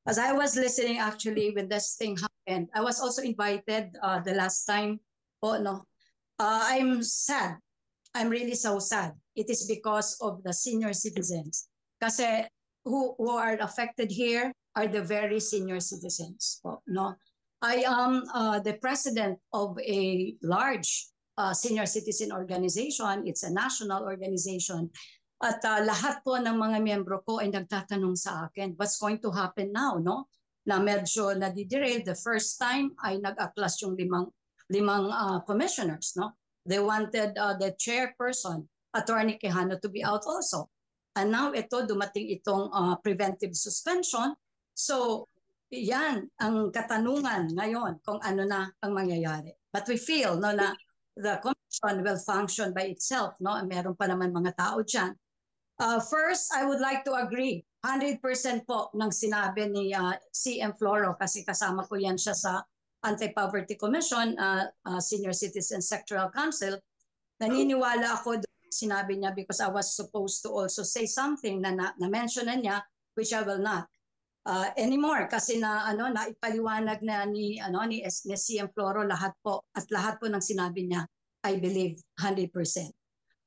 As I was listening actually when this thing happened, I was also invited the last time po, no? I'm sad. I'm really so sad. It is because of the senior citizens. Kasi who are affected here are the very senior citizens po, no? I am the president of a large senior citizen organization. It's a national organization. At lahat po ng mga miyembro ko ay nagtatanong sa akin, what's going to happen now, no? Na medyo nadiderail. The first time ay nag-aklas yung limang commissioners, no? They wanted the chairperson, Attorney Quijano, to be out also. And now ito, dumating itong preventive suspension. So, yan ang katanungan ngayon kung ano na ang mangyayari. But we feel, no, na the commission will function by itself, no? Meron pa naman mga tao dyan. First, I would like to agree 100% po ng sinabi ni CM Floro kasi kasama ko yan siya sa Anti-Poverty Commission, Senior Citizen Sectoral Council. Naniniwala ako doon sinabi niya because I was supposed to also say something na mention na niya which I will not anymore kasi naipaliwanag na ni CM Floro lahat po at lahat po ng sinabi niya I believe 100%.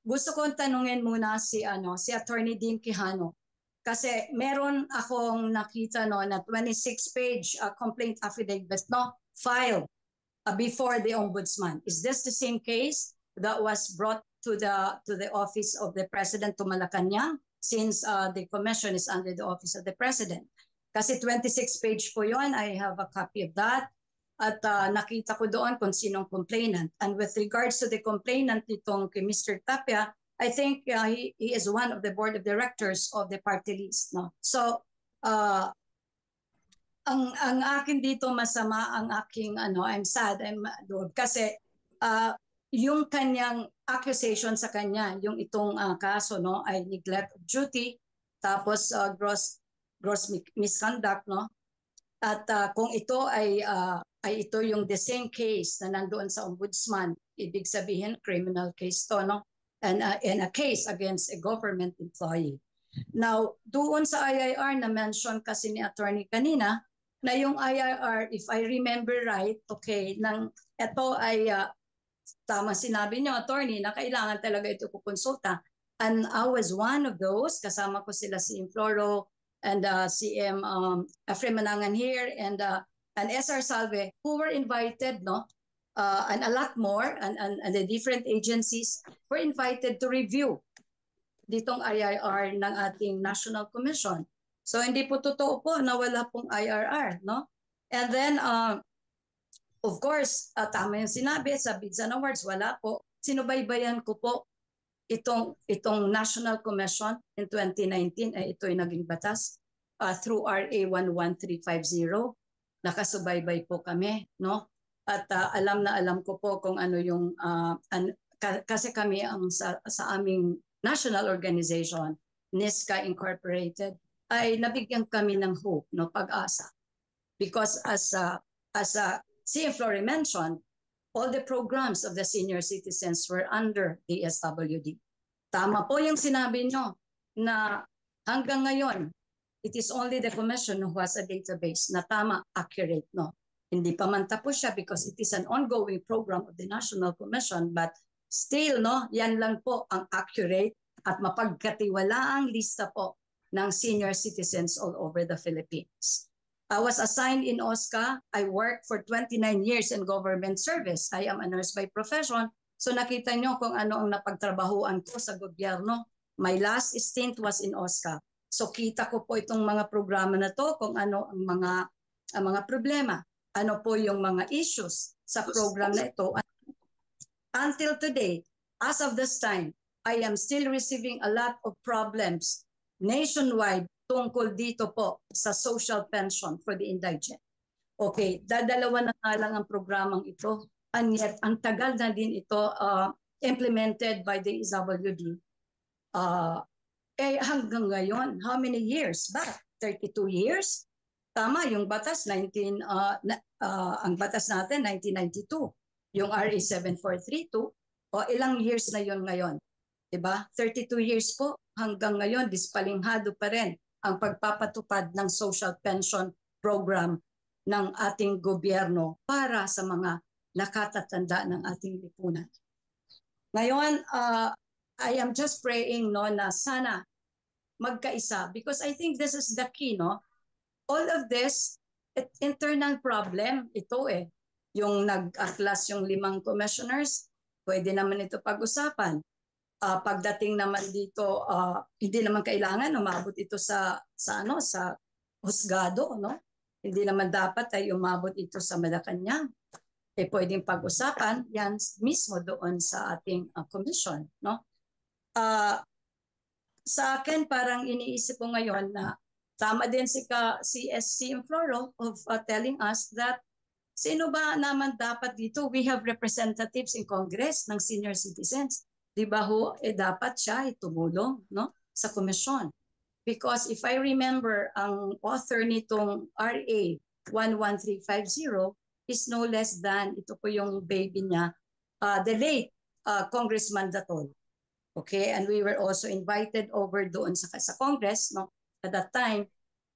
Gusto kong tanungin muna si Attorney Dean Quijano kasi meron akong nakita na 26-page complaint affidavit filed before the ombudsman. Is this the same case that was brought to the office of the President to Malacanang since the commission is under the office of the President? Kasi 26-page po yon. I have a copy of that. At nakita ko doon kung sinong complainant. And with regards to the complainant nitong kay Mr. Tapia, I think he is one of the board of directors of the party list. No? So, ang akin dito masama, ang aking, I'm sad, kasi yung kanyang accusation sa kanya, yung itong kaso, no, ay neglect of duty, tapos gross misconduct, no? At kung ito ay ito yung the same case na nandoon sa ombudsman, ibig sabihin criminal case to, no? And a case against a government employee. Now, doon sa IIR na mention kasi ni attorney kanina, na yung IIR, if I remember right, okay, ito ay tama sinabi niyo, attorney, na kailangan talaga ito kukonsulta. And I was one of those, kasama ko sila si Floro and CM Efrem Manangan here and SR Salve, who were invited, no? And a lot more, and the different agencies were invited to review ditong IIR ng ating National Commission. So hindi po totoo po na wala pong IRR, no? And then, of course, tama yung sinabi sa Bids and Awards, wala po. Sinubaybayan ko po itong National Commission in 2019, ito'y naging batas through RA 11350. Nakasubaybay po kami, no? At alam na alam ko po kung ano yung, kasi kami ang sa aming national organization, NISCA Incorporated, ay nabigyan kami ng hope, no, pag-asa. Because as CM Flore mentioned, all the programs of the senior citizens were under the SWD. Tama po yung sinabi nyo na hanggang ngayon, it is only the commission who has a database na tama, accurate, no? Hindi pa man tapos siya because it is an ongoing program of the National Commission, but still, no, yan lang po ang accurate at mapagkatiwalaang lista po ng senior citizens all over the Philippines. I was assigned in OSCA. I worked for 29 years in government service. I am a nurse by profession. So nakita nyo kung ano ang napagtrabahuan ko sa gobyerno. My last stint was in OSCA. So kita ko po itong mga programa na to, kung ano ang mga problema. Ano po yung mga issues sa program na ito. Until today, as of this time, I am still receiving a lot of problems nationwide tungkol dito po sa social pension for the indigent. Okay, dadalawa na nga lang ang programang ito. And yet, ang tagal na din ito implemented by the DSWD. Hanggang ngayon, how many years back? 32 years? Tama, yung batas ang batas natin 1992, yung RA 7432, o ilang years na yon ngayon? 'Di ba? 32 years po hanggang ngayon dispalinghado pa rin ang pagpapatupad ng social pension program ng ating gobyerno para sa mga nakatatanda ng ating lipunan. Ngayon, I am just praying na sana magkaisa, because I think this is the key, no? All of this, internal problem ito Yung nag-aklas yung 5 commissioners, pwede naman ito pag-usapan. Pagdating naman dito, hindi naman kailangan umabot ito sa husgado, no? Hindi naman dapat ay umabot ito sa Malacanang. Pwedeng pag-usapan yan mismo doon sa ating commission, no? Sa akin, parang iniisip ko ngayon na tama din si SC Floro of telling us that sino ba naman dapat dito? We have representatives in Congress ng senior citizens. Di ba ho, dapat siya tumulong, no, sa komisyon. Because if I remember, ang author nitong RA 11350 is no less than, ito po yung baby niya, the late Congressman Datol. Okay, and we were also invited over doon sa Congress, no, at that time,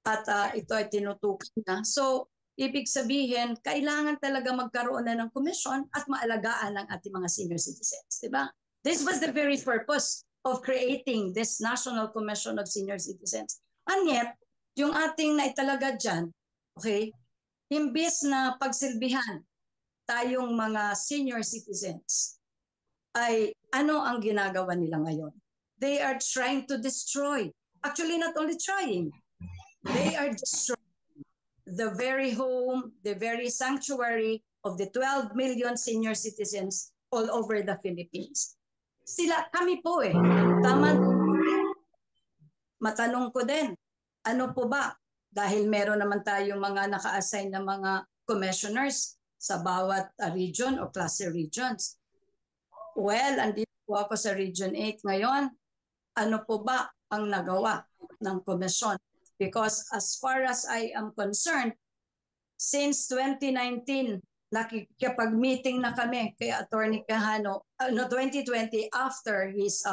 at ito ay tinutukan na. So, ibig sabihin, kailangan talaga magkaroon na ng komisyon at maalagaan ng ating mga senior citizens, di ba? This was the very purpose of creating this National Commission of Senior Citizens. And yet, yung ating naitalaga dyan, okay, imbis na pagsilbihan tayong mga senior citizens, ay ano ang ginagawa nila ngayon? They are trying to destroy. Actually, not only trying, they are destroying the very home, the very sanctuary of the 12 million senior citizens all over the Philippines. Kami po tama. Matanong ko din, ano po ba? Dahil meron naman tayong mga naka-assign na mga commissioners sa bawat region o class regions. Well, andito po ako sa Region 8 ngayon. Ano po ba ang nagawa ng komisyon? Because as far as I am concerned, since 2019, nakikipag-meeting na kami kay Attorney Quijano, 2020 after his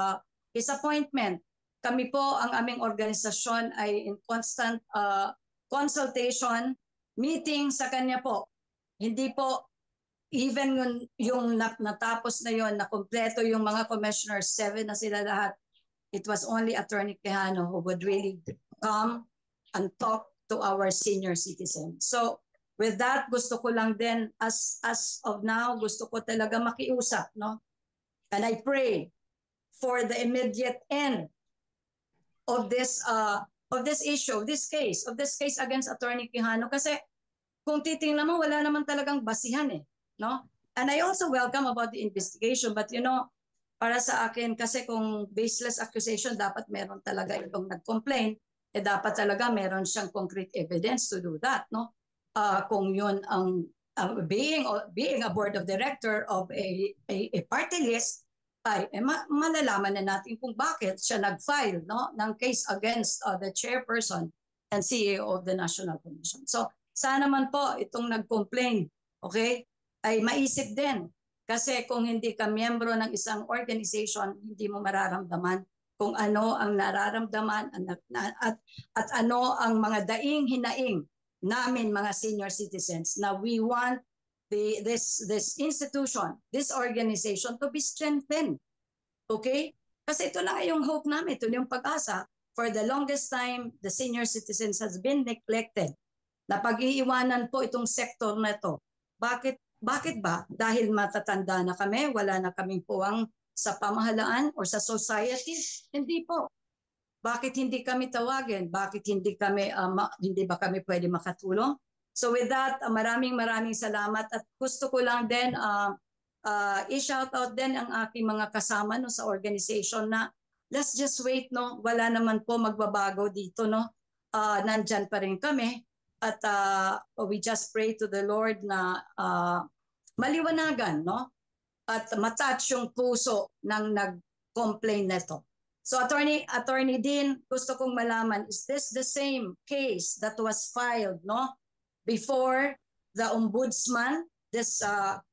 appointment. Kami po, ang aming organisasyon ay in constant consultation, meeting sa kanya po. Hindi po, even yung natapos na yon, na kompleto yung mga commissioners, 7 na sila lahat, it was only Attorney Quijano who would really come and talk to our senior citizens. So with that, gusto ko lang din, as of now, gusto ko talaga makiusap, no? And I pray for the immediate end of this issue, this case against Attorney Quijano, kasi kung titingnan mo, wala naman talagang basihan no? And I also welcome about the investigation, but para sa akin, kasi kung baseless accusation, dapat meron talaga itong nag-complain, dapat talaga meron siyang concrete evidence to do that, no? Kung yun ang being a board of director of a party list, ay malalaman na natin kung bakit siya nag-file, no, ng case against the chairperson and CEO of the National Commission. So sana man po itong nag-complain, okay, ay maisip din. Kasi kung hindi ka miyembro ng isang organization, hindi mo mararamdaman kung ano ang nararamdaman at ano ang mga daing-hinaing namin mga senior citizens, na we want this institution, this organization to be strengthened. Okay? Kasi ito na yung hope namin, ito yung pag-asa. For the longest time, the senior citizens has been neglected. Na pag-iiwanan po itong sektor na ito. Bakit ba? Dahil matatanda na kami, wala na kaming puwang sa pamahalaan o sa society? Hindi po. Bakit hindi kami tawagin? Bakit hindi ba kami pwede makatulong? So with that, maraming salamat, at gusto ko lang din i-shout out din ang aking mga kasama sa organization na let's just wait, no? Wala naman po magbabago dito, no? Nandyan pa rin kami. At we just pray to the Lord na maliwanagan, no? At matouch yung puso ng nag-complain nito. So Attorney Dean, gusto kong malaman, is this the same case that was filed, no, before the ombudsman, this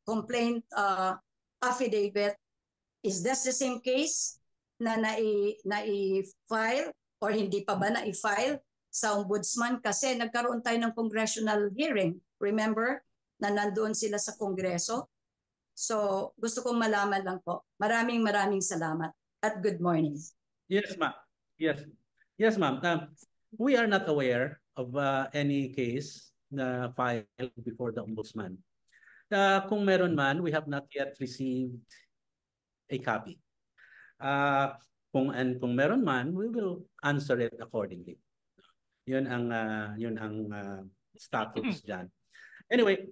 complaint affidavit? Is this the same case na na-file or hindi pa ba na-file sa ombudsman? Kasi nagkaroon tayo ng congressional hearing. Remember na nandoon sila sa Kongreso? So gusto kong malaman lang po. Maraming salamat at good morning. Yes, ma'am. Yes, ma'am. We are not aware of any case na filed before the ombudsman. Kung meron man, we have not yet received a copy. Kung meron man, we will answer it accordingly. Yun ang status dyan. Anyway,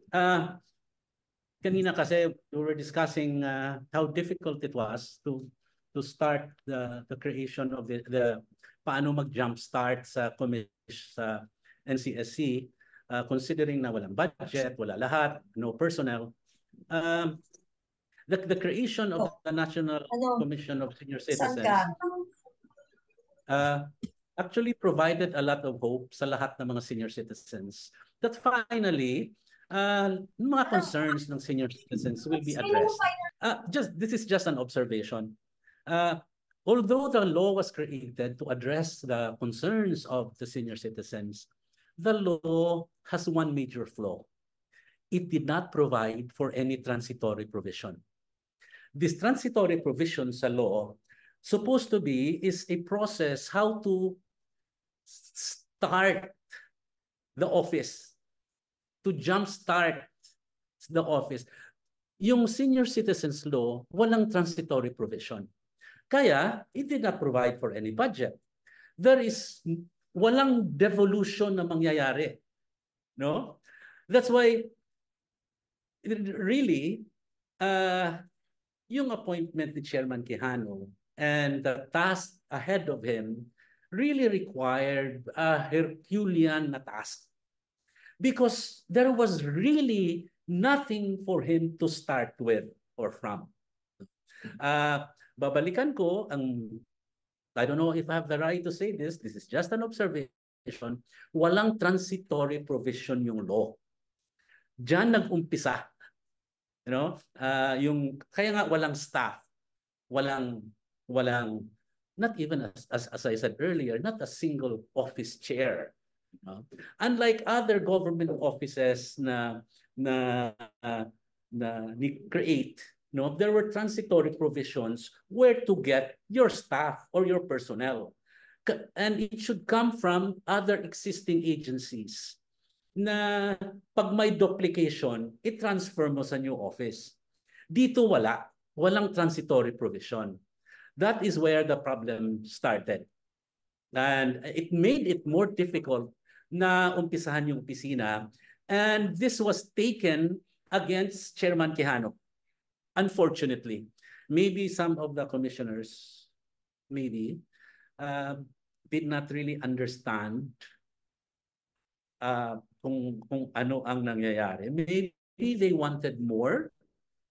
kanina kasi we were discussing how difficult it was to start the creation of the paano mag-jumpstart sa NCSC, considering na walang budget, wala lahat, no personnel. The creation of the National Commission of Senior Citizens actually provided a lot of hope sa lahat ng mga senior citizens that finally mga concerns ng senior citizens will be addressed. This is just an observation. Although the law was created to address the concerns of the senior citizens, the law has one major flaw. It did not provide for any transitory provision. This transitory provision sa law supposed to be is a process how to start the office, to jumpstart the office. Yung senior citizens law, walang transitory provision. Kaya, it did not provide for any budget. Walang devolution na mangyayari. No? That's why, really, yung appointment ni Chairman Quijano and the task ahead of him really required a Herculean task. Because there was really nothing for him to start with or from. Babalikan ko I don't know if I have the right to say this is just an observation, walang transitory provision yung law. Diyan nag-umpisa. Kaya nga walang staff, walang not even as I said earlier, not a single office chair. Unlike other government offices na create, there were transitory provisions where to get your staff or your personnel. And it should come from other existing agencies na pag may duplication, i-transfer mo sa new office. Dito walang transitory provision. That is where the problem started. And it made it more difficult na umpisahan yung opisina. And this was taken against Chairman Quijano. Unfortunately, maybe some of the commissioners did not really understand kung ano ang nangyayari. Maybe they wanted more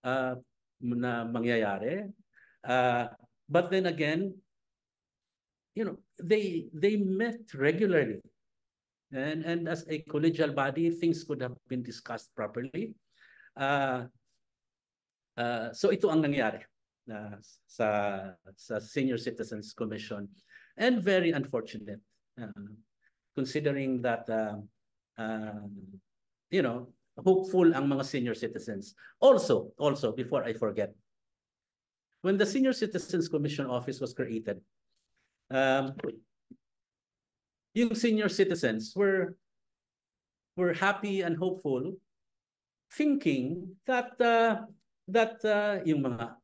na mangyayari. But then again, they met regularly. And as a collegial body, things could have been discussed properly. So ito ang nangyari sa Senior Citizens Commission. And very unfortunate, considering that, hopeful ang mga senior citizens. Also, before I forget, when the Senior Citizens Commission Office was created, yung senior citizens were happy and hopeful, thinking that yung mga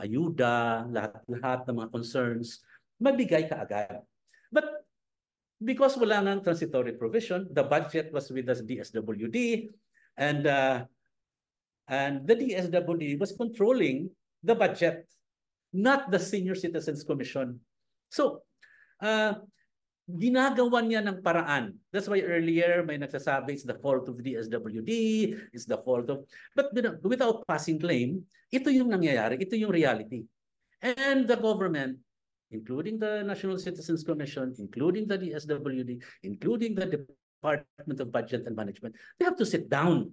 ayuda, lahat ng mga concerns, mabigay kaagad. But because wala nang transitory provision, the budget was with the DSWD, and the DSWD was controlling the budget, not the Senior Citizens Commission. So ginagawa niya ng paraan. That's why earlier may nagsasabi it's the fault of the DSWD, it's the fault of... But without passing blame, ito yung nangyayari, ito yung reality. And the government, including the National Citizens Commission, including the DSWD, including the Department of Budget and Management, they have to sit down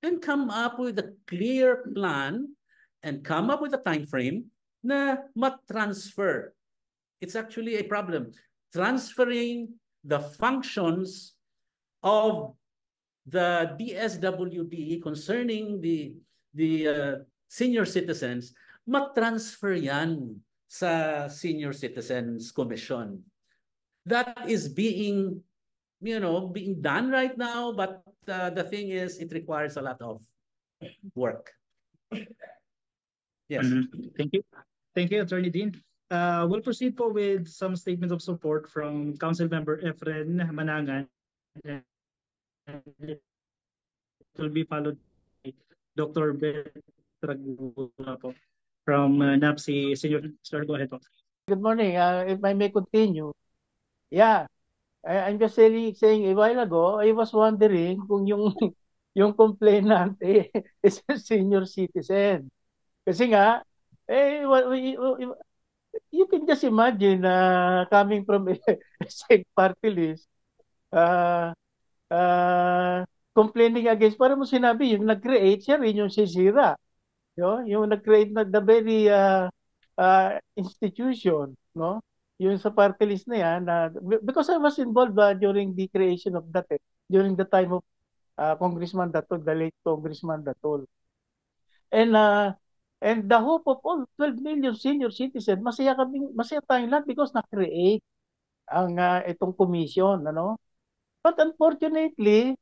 and come up with a clear plan and come up with a time frame na mat-transfer. It's actually a problem. Transferring the functions of the DSWD concerning the senior citizens, mat-transfer yan sa Senior Citizens Commission. That is being, being done right now, but the thing is, it requires a lot of work. Yes. Thank you. Thank you, Attorney Dean. We'll proceed po with some statements of support from Council Member Efren Manangan. It will be followed by Dr. Betragula po from NAPSI. Sir, go ahead po. Good morning. If I may continue. Yeah, I'm just saying a while ago, I was wondering kung yung complainant is a senior citizen. Kasi nga, you can just imagine coming from a party list, complaining against, para mo sinabi, yung nag-create, siya rin yung sisira. Yung nag-create na the very institution, no? Yung sa party list na yan, because I was involved during the creation of that, during the time of Congressman Datol, the late Congressman Datol. And the hope of all 12 million senior citizens, masaya tayong lahat because na-create ang itong commission, ano? But unfortunately,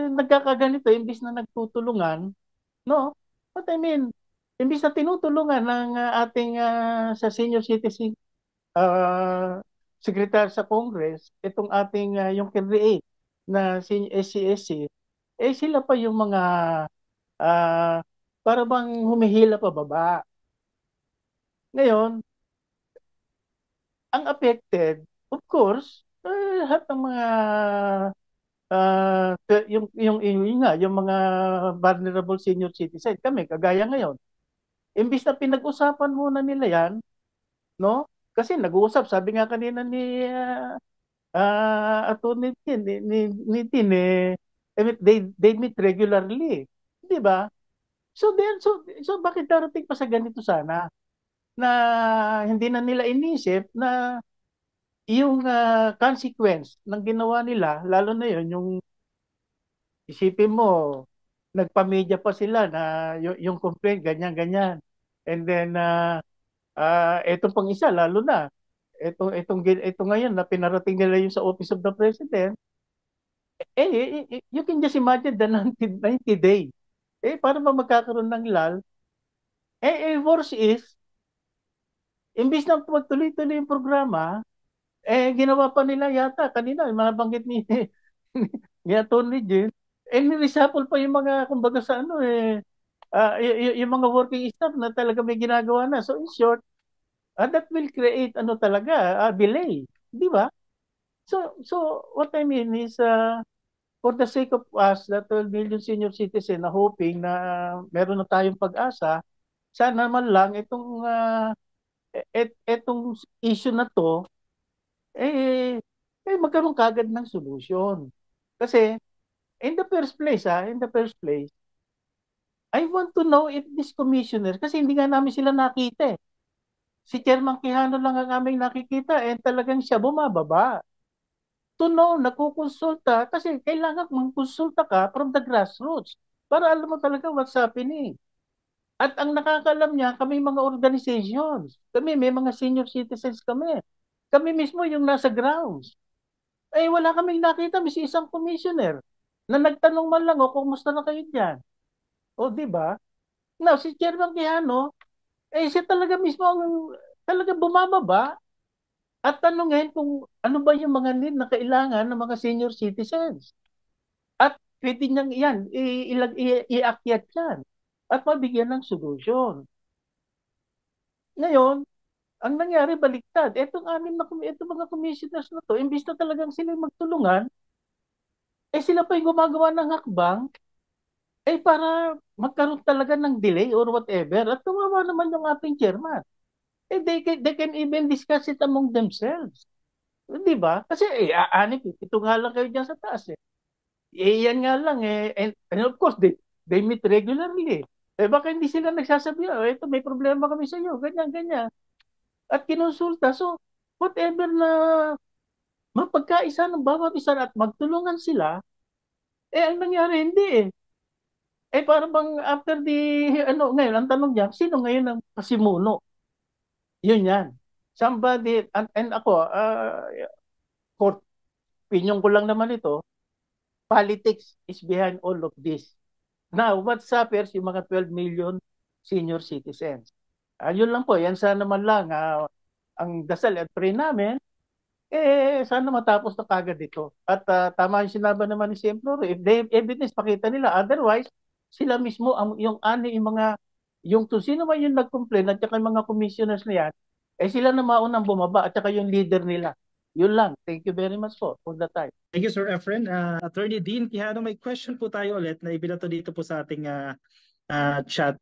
nagkakaganito, imbis na nagtutulungan, no? But I mean, imbis na tinutulungan ng ating sa senior citizen secretary sa Congress, itong ating yung create na SCSC, sila pa yung mga para bang humihila pa baba. Ngayon, ang affected, of course, lahat ng mga yung mga vulnerable senior citizen, kami, kagaya ngayon. Imbis na pinag-usapan muna nila yan, no? Kasi nag-uusap, sabi nga kanina ni Atty. Tin, they meet regularly. Di ba? So bakit darating pa sa ganito sana? Na hindi na nila inisip na yung consequence ng ginawa nila, lalo na yun, yung isipin mo, nagpa-media pa sila na yung complaint, ganyan. And then, itong pang isa, lalo na, ito ngayon na pinarating nila yung sa Office of the President, you can just imagine the 90 days. Para ba magkakaroon ng lal? Worse is, imbis na magtuloy-tuloy yung programa, ginawa pa nila yata, kanina, mabanggit ni Atty. Jean, nireshuffle pa yung mga, kumbaga sa yung mga working staff na talaga may ginagawa na. So in short, that will create talaga, delay. Di ba? So what I mean is, for the sake of us, the 12 million senior citizen na hoping na meron na tayong pag-asa, sana man lang itong issue na to, magkaroon kagad ng solusyon. Kasi, in the first place, I want to know if this commissioner, kasi hindi nga namin sila nakita. Si Chairman Quijano lang ang aming nakikita and talagang siya bumababa. To know, nakukonsulta, kasi kailangan magkonsulta ka from the grassroots para alam mo talaga what's happening. At ang nakakalam niya, kami mga organizations, kami may mga senior citizens kami. Kami mismo yung nasa grounds. Wala kaming nakita, may isang commissioner na nagtanong man lang, kumusta na kayo dyan? Di ba? Now, si Chairman Quijano, siya talaga mismo ang talaga bumababa at tanungin kung ano ba yung mga need na kailangan ng mga senior citizens. At pwede niyang yan, iakyat yan at mabigyan ng solusyon. Ngayon, Ang nangyari baliktad. Etong mga commissioners na to, imbis na talagang sila magtulungan, sila pa yung gumagawa ng hakbang, para magkaroon talaga ng delay or whatever. At tumawa naman yung ating chairman. They can even discuss it among themselves. Di ba? Kasi, ito nga lang kayo dyan sa taas eh. Yan nga lang eh. And of course, they meet regularly eh. Baka hindi sila nagsasabi, ito may problema kami sa iyo, ganyan, ganyan. At kinonsulta. So, whatever na mapagkaisa ng bawat isa at magtulungan sila, ang nangyari hindi eh. Para bang after ngayon, ang tanong niya, sino ngayon ang pasimuno? Yun yan. Somebody, and ako, court opinion ko lang naman ito, politics is behind all of this. Now, what suffers yung mga 12 million senior citizens? Yun lang po, yan sana naman lang ang dasal at pray namin, sana matapos na kagad ito. At tama yung sinabi naman ni Semplo, if they have evidence, pakita nila. Otherwise, sila mismo, yung kung sino man yung nag-complain at saka yung mga commissioners na yan, sila na maunang bumaba at saka yung leader nila. Yun lang. Thank you very much po for the time. Thank you, Sir Efren. Attorney Dean Quijano, may question po tayo ulit na ibinato dito po sa ating chat.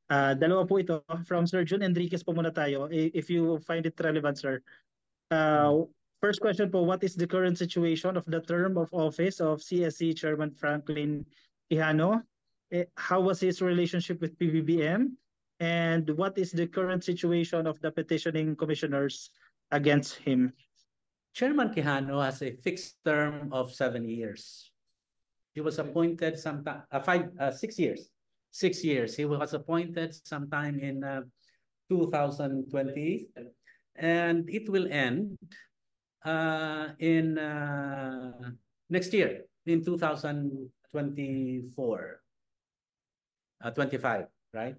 Dalawa po ito. From Sir Jun Enriquez po muna tayo. If you find it relevant, sir. First question po, what is the current situation of the term of office of CSC Chairman Franklin Quijano? How was his relationship with PBBM? And what is the current situation of the petitioning commissioners against him? Chairman Quijano has a fixed term of 7 years. He was appointed 6 years. 6 years. He was appointed sometime in 2020, and it will end in next year, in 2024. 25, right?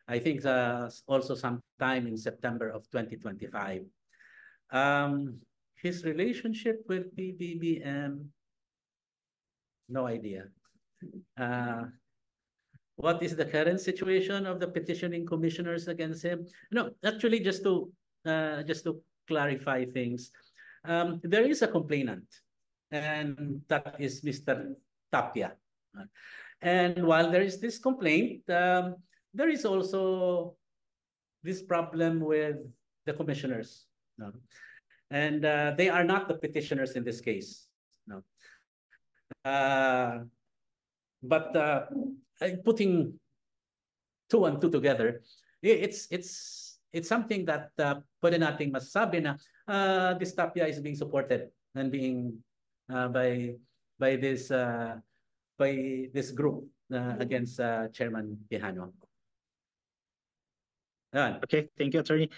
I think also sometime in September of 2025. His relationship with PBBM, no idea. What is the current situation of the petitioning commissioners against him? No, actually, just to clarify things, there is a complainant, and that is Mr. Tapia. And while there is this complaint, there is also this problem with the commissioners. No? And they are not the petitioners in this case. No. But putting 2 and 2 together, it's something that pwede nating masasabi na this Tapia is being supported and being by this group against Chairman Quijano. Okay, thank you, Attorney.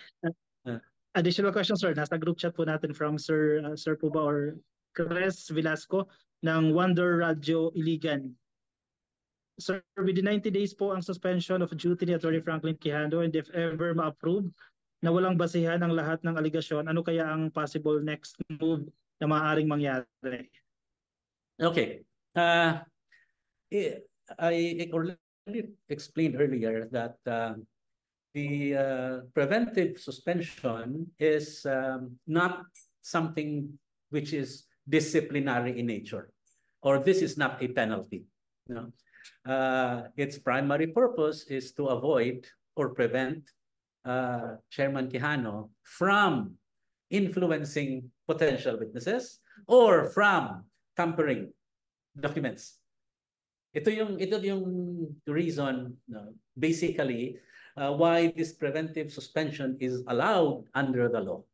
Additional question, sir. Nasa group chat po natin from Sir Puba or Cres Velasco ng Wonder Radio Iligan. Sir, within 90 days po ang suspension of duty ni Attorney Franklin Quijano, and if ever ma-approve na walang basihan ang lahat ng aligasyon, ano kaya ang possible next move na maaaring mangyari? Okay. I already explained earlier that the preventive suspension is not something which is disciplinary in nature, or this is not a penalty. No? Its primary purpose is to avoid or prevent Chairman Quijano from influencing potential witnesses or from tampering documents. Ito yung reason, basically, why this preventive suspension is allowed under the law.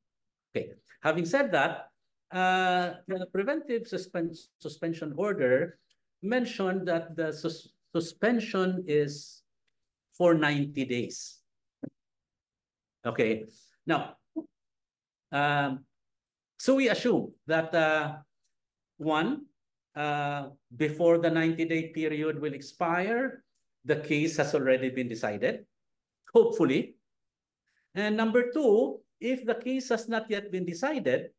Okay. Having said that, the preventive suspension order mentioned that the suspension is for 90 days. Okay. Now, so we assume that before the 90-day period will expire, the case has already been decided, hopefully. And number 2, if the case has not yet been decided,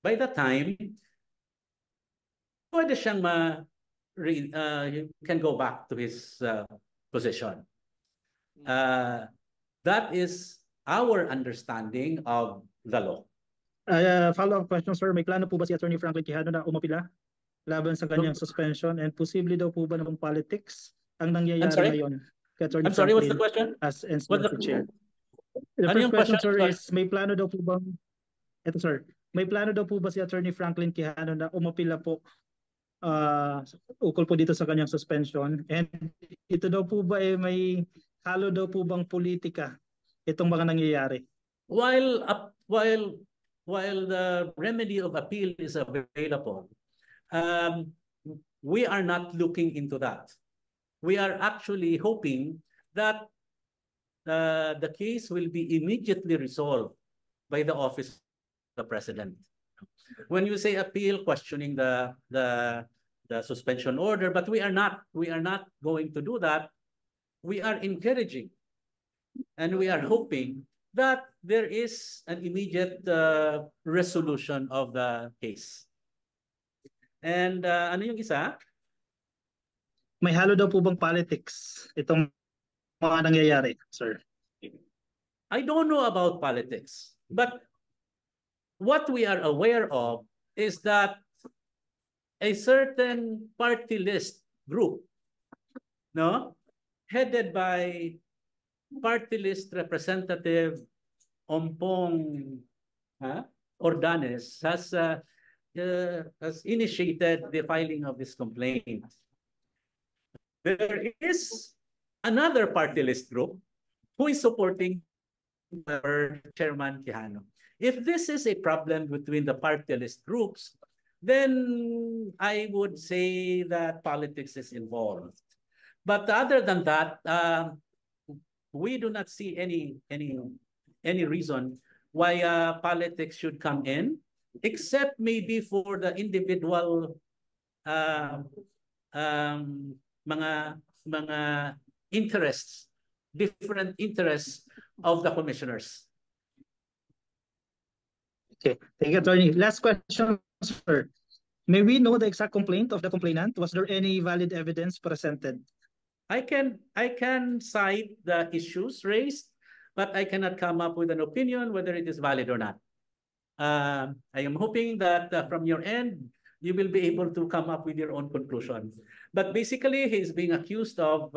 by the time, pwede siyang can go back to his position. That is our understanding of the law. Follow-up question, sir. May plano po ba si Attorney Franklin Quijano na umapila laban sa kanyang suspension, and posible daw po ba namang politics ang nangyayari sorry? ngayon kay Attorney I'm sorry, what's the Franklin question? as What's NCC chair? The Ano first yung question, question? sir, Sorry. is may plano daw po bang sir, may plano daw po ba si Attorney Franklin Quijano na umapila po ukol po dito sa kanyang suspension, and ito daw po ba may halo daw po bang politika itong mga nangyayari? While the remedy of appeal is available, we are not looking into that. We are actually hoping that the case will be immediately resolved by the office of the president. When you say appeal, questioning the suspension order, but we are not going to do that. We are encouraging and we are hoping that there is an immediate resolution of the case. And ano yung isa? May halo daw po bang politics itong mga nangyayari, sir? I don't know about politics, but what we are aware of is that a certain party list group, headed by party list representative Ompong Ordanes, has initiated the filing of this complaint. There is another party list group who is supporting our Chairman Quijano. If this is a problem between the party list groups, then I would say that politics is involved. But other than that, we do not see any reason why politics should come in, except maybe for the individual mga interests, different interests of the commissioners. Okay, thank you, Attorney. Last question, sir. May we know the exact complaint of the complainant? Was there any valid evidence presented? I can cite the issues raised, but I cannot come up with an opinion whether it is valid or not. I am hoping that from your end, you will be able to come up with your own conclusion. But basically, he is being accused of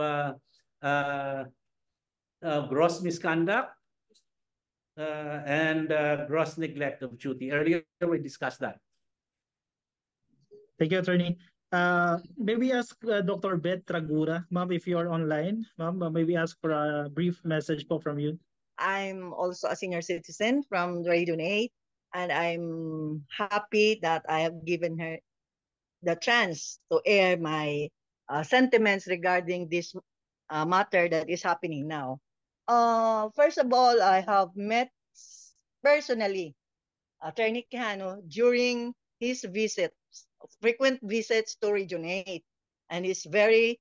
gross misconduct and gross neglect of duty. Earlier, we discussed that. Thank you, Attorney. May we ask Dr. Beth Tragura, ma'am, if you are online, ma'am, may we ask for a brief message po from you? I'm also a senior citizen from Radio 8, and I'm happy that I have given her the chance to air my sentiments regarding this matter that is happening now. First of all, I have met personally Attorney Quijano during his visits, frequent visits to Region 8, and he's very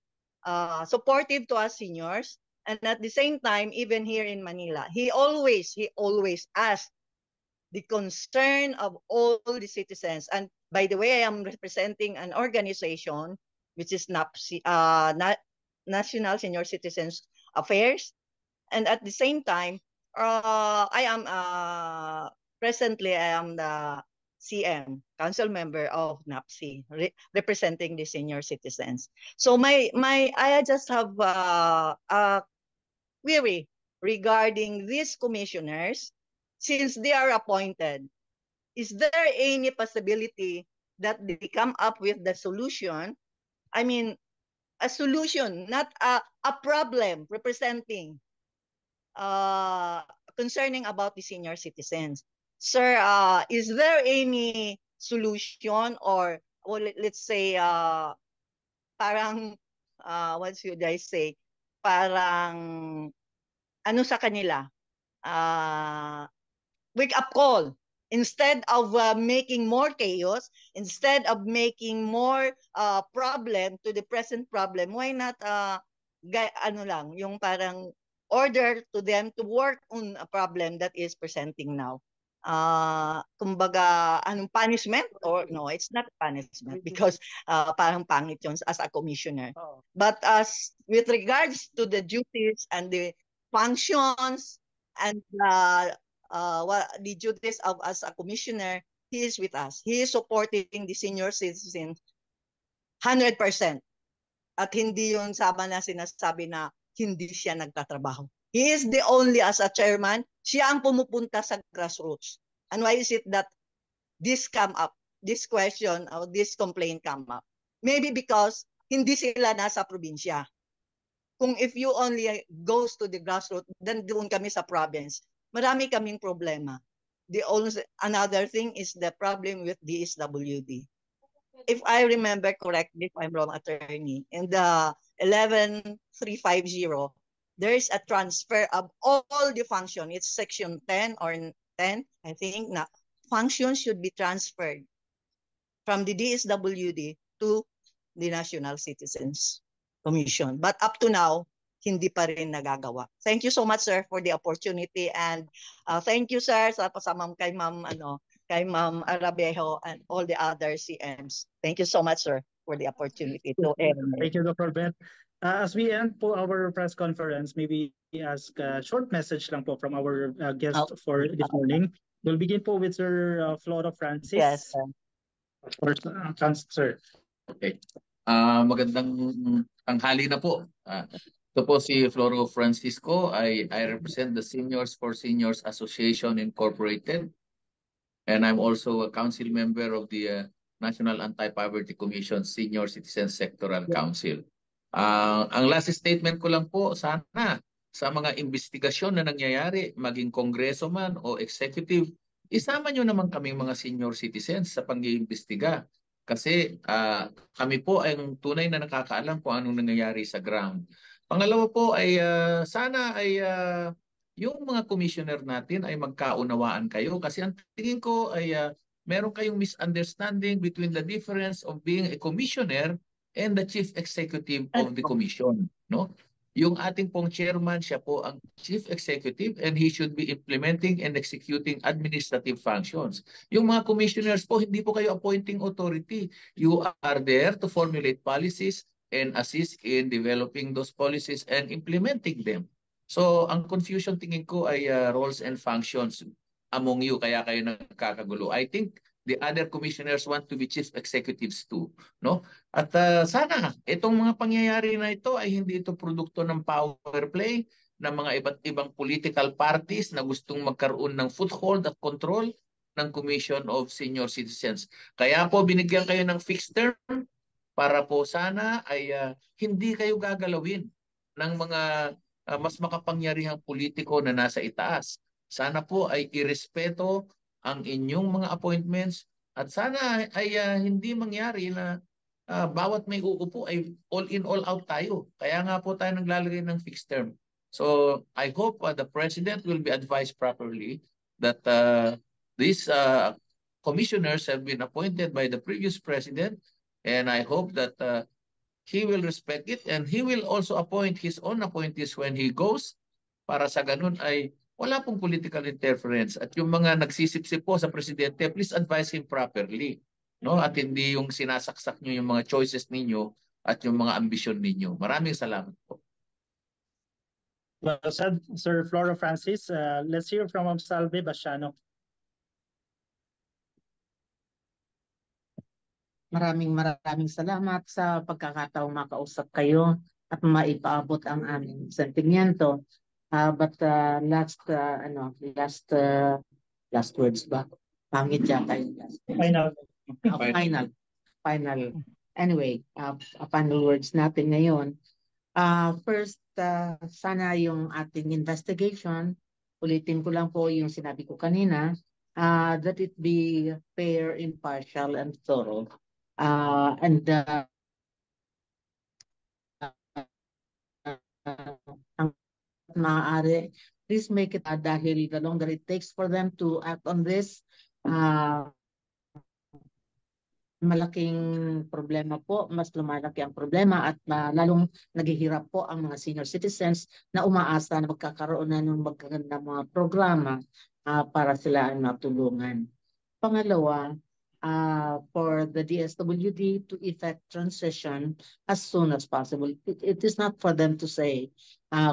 supportive to us seniors. And at the same time, even here in Manila, he always asks the concern of all the citizens. And by the way, I am representing an organization which is NAPCI, National Senior Citizens Affairs. And at the same time, presently I am the CM, council member of NAPCI, representing the senior citizens. So I just have a query regarding these commissioners. Since they are appointed, is there any possibility that they come up with the solution? I mean, a solution, not a problem representing concerning about the senior citizens. Sir, is there any solution, or let's say parang what should I say? Parang ano sa kanila? Wake up call. Instead of making more chaos, instead of making more problem to the present problem, why not ano lang, yung parang order to them to work on a problem that is presenting now. Kumbaga, anong punishment? Or no, it's not punishment because parang pangit yun as a commissioner. But as with regards to the duties and the functions And the duties of as a commissioner, he is with us. He is supporting the senior citizens 100%. At hindi yun sama na sinasabi na hindi siya nagtatrabaho. He is the only, as a chairman, siya ang pumupunta sa grassroots. And why is it that this come up, this question or this complaint come up? Maybe because hindi sila nasa probinsya. Kung if you only goes to the grassroots, then doon kami sa province. Marami kaming problema. Another thing is the problem with DSWD. If I remember correctly, if I'm wrong, attorney, in the 11350, there is a transfer of all the function. It's section 10 or 10, I think, na functions should be transferred from the DSWD to the National Citizens Commission. But up to now, hindi pa rin nagagawa. Thank you so much, sir, for the opportunity. And thank you, sir, sa pasamang kay Ma'am Arabejo and all the other CMs. Thank you so much, sir, for the opportunity to air. Thank you, Dr. Beth. As we end po our press conference, maybe ask a short message lang po from our guest for this morning. We'll begin po with Sir Flora Francis. Yes, sir. First, sir. Okay. Magandang tanghali na po. Ito po si Floro Francisco. I represent the Seniors for Seniors Association Incorporated. And I'm also a council member of the National Anti-Poverty Commission Senior Citizen Sectoral Council. Ang last statement ko lang po, sana sa mga investigasyon na nangyayari, maging kongreso man o executive, isama nyo naman kaming mga senior citizens sa pag-iimbestiga. Kasi kami po ay tunay na nakakaalam kung anong nangyayari sa ground. Pangalawa po ay sana ay yung mga commissioner natin ay magkaunawaan kayo kasi ang tingin ko ay meron kayong misunderstanding between the difference of being a commissioner and the chief executive of the commission, no? Yung ating pong chairman, siya po ang chief executive and he should be implementing and executing administrative functions. Yung mga commissioners po, hindi po kayo appointing authority. You are there to formulate policies and assist in developing those policies and implementing them. So ang confusion tingin ko ay roles and functions among you, kaya kayo nagkakagulo. I think the other commissioners want to be chief executives too, no? At sana itong mga pangyayari na ito ay hindi ito produkto ng power play ng mga iba't ibang political parties na gustong magkaroon ng foothold at control ng Commission of Senior Citizens. Kaya po binigyan kayo ng fixed term para po sana ay hindi kayo gagalawin ng mga mas makapangyarihang politiko na nasa itaas. Sana po ay irespeto ang inyong mga appointments at sana ay hindi mangyari na bawat may uupo ay all in all out tayo. Kaya nga po tayo naglalagay ng fixed term. So I hope the President will be advised properly that these commissioners have been appointed by the previous President, and I hope that he will respect it and he will also appoint his own appointees when he goes para sa ganun ay wala pong political interference. At yung mga nagsisipsip po sa Presidente, please advise him properly, no? At hindi yung sinasaksak nyo yung mga choices ninyo at yung mga ambisyon ninyo. Maraming salamat po. Well said, Sir Flora Francis. Let's hear from Salve Basiano. Maraming salamat sa pagkakataong makausap kayo at maipaabot ang aming sentimiento. But last words ba? Pangit yata yung last. Final. Anyway, final words natin ngayon. First, sana yung ating investigation, ulitin ko lang po yung sinabi ko kanina, that it be fair, impartial, and thorough. And ang maaari, please make it dahil the longer it takes for them to act on this, malaking problema po, mas lumalaki ang problema at lalong naghihirap po ang mga senior citizens na umaasa na magkakaroon na ng magagandang mga programa para sila ay matulungan. Pangalawa, for the DSWD to effect transition as soon as possible. It is not for them to say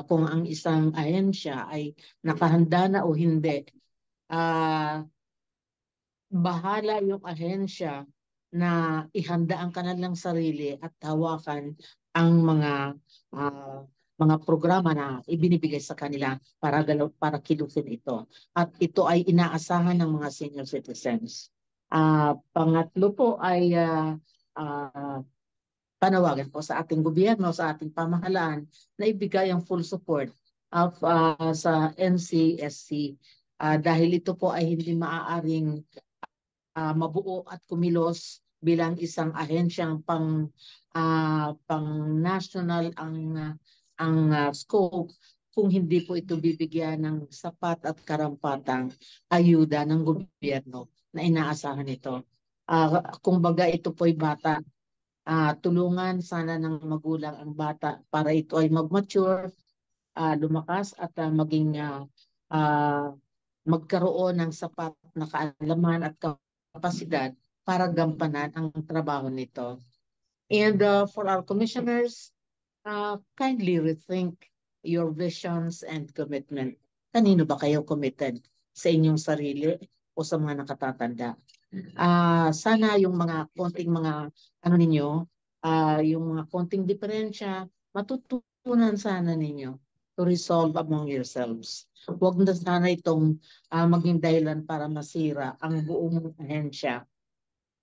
kung ang isang ahensya ay nakahanda na o hindi. Bahala yung ahensya na ihanda ang kanilang sarili at hawakan ang mga programa na ibinibigay sa kanila para kilusin ito. At ito ay inaasahan ng mga senior citizens. Pangatlo po ay panawagan po sa ating gobyerno, sa ating pamahalaan na ibigay ang full support sa NCSC dahil ito po ay hindi maaaring mabuo at kumilos bilang isang ahensyang pang national ang scope kung hindi po ito bibigyan ng sapat at karampatang ayuda ng gobyerno na inaasahan ito. Kumbaga ito po'y bata. Tulungan sana ng magulang ang bata para ito ay mag-mature, lumakas at maging magkaroon ng sapat na kaalaman at kapasidad para gampanan ang trabaho nito. And for our commissioners, kindly rethink your visions and commitment. Kanino ba kayo committed? Sa inyong sarili o sa mga nakatatanda? Sana yung mga konting mga yung mga konting diferensya, matutunan sana ninyo to resolve among yourselves. Huwag na sana itong maging dahilan para masira ang buong ahensya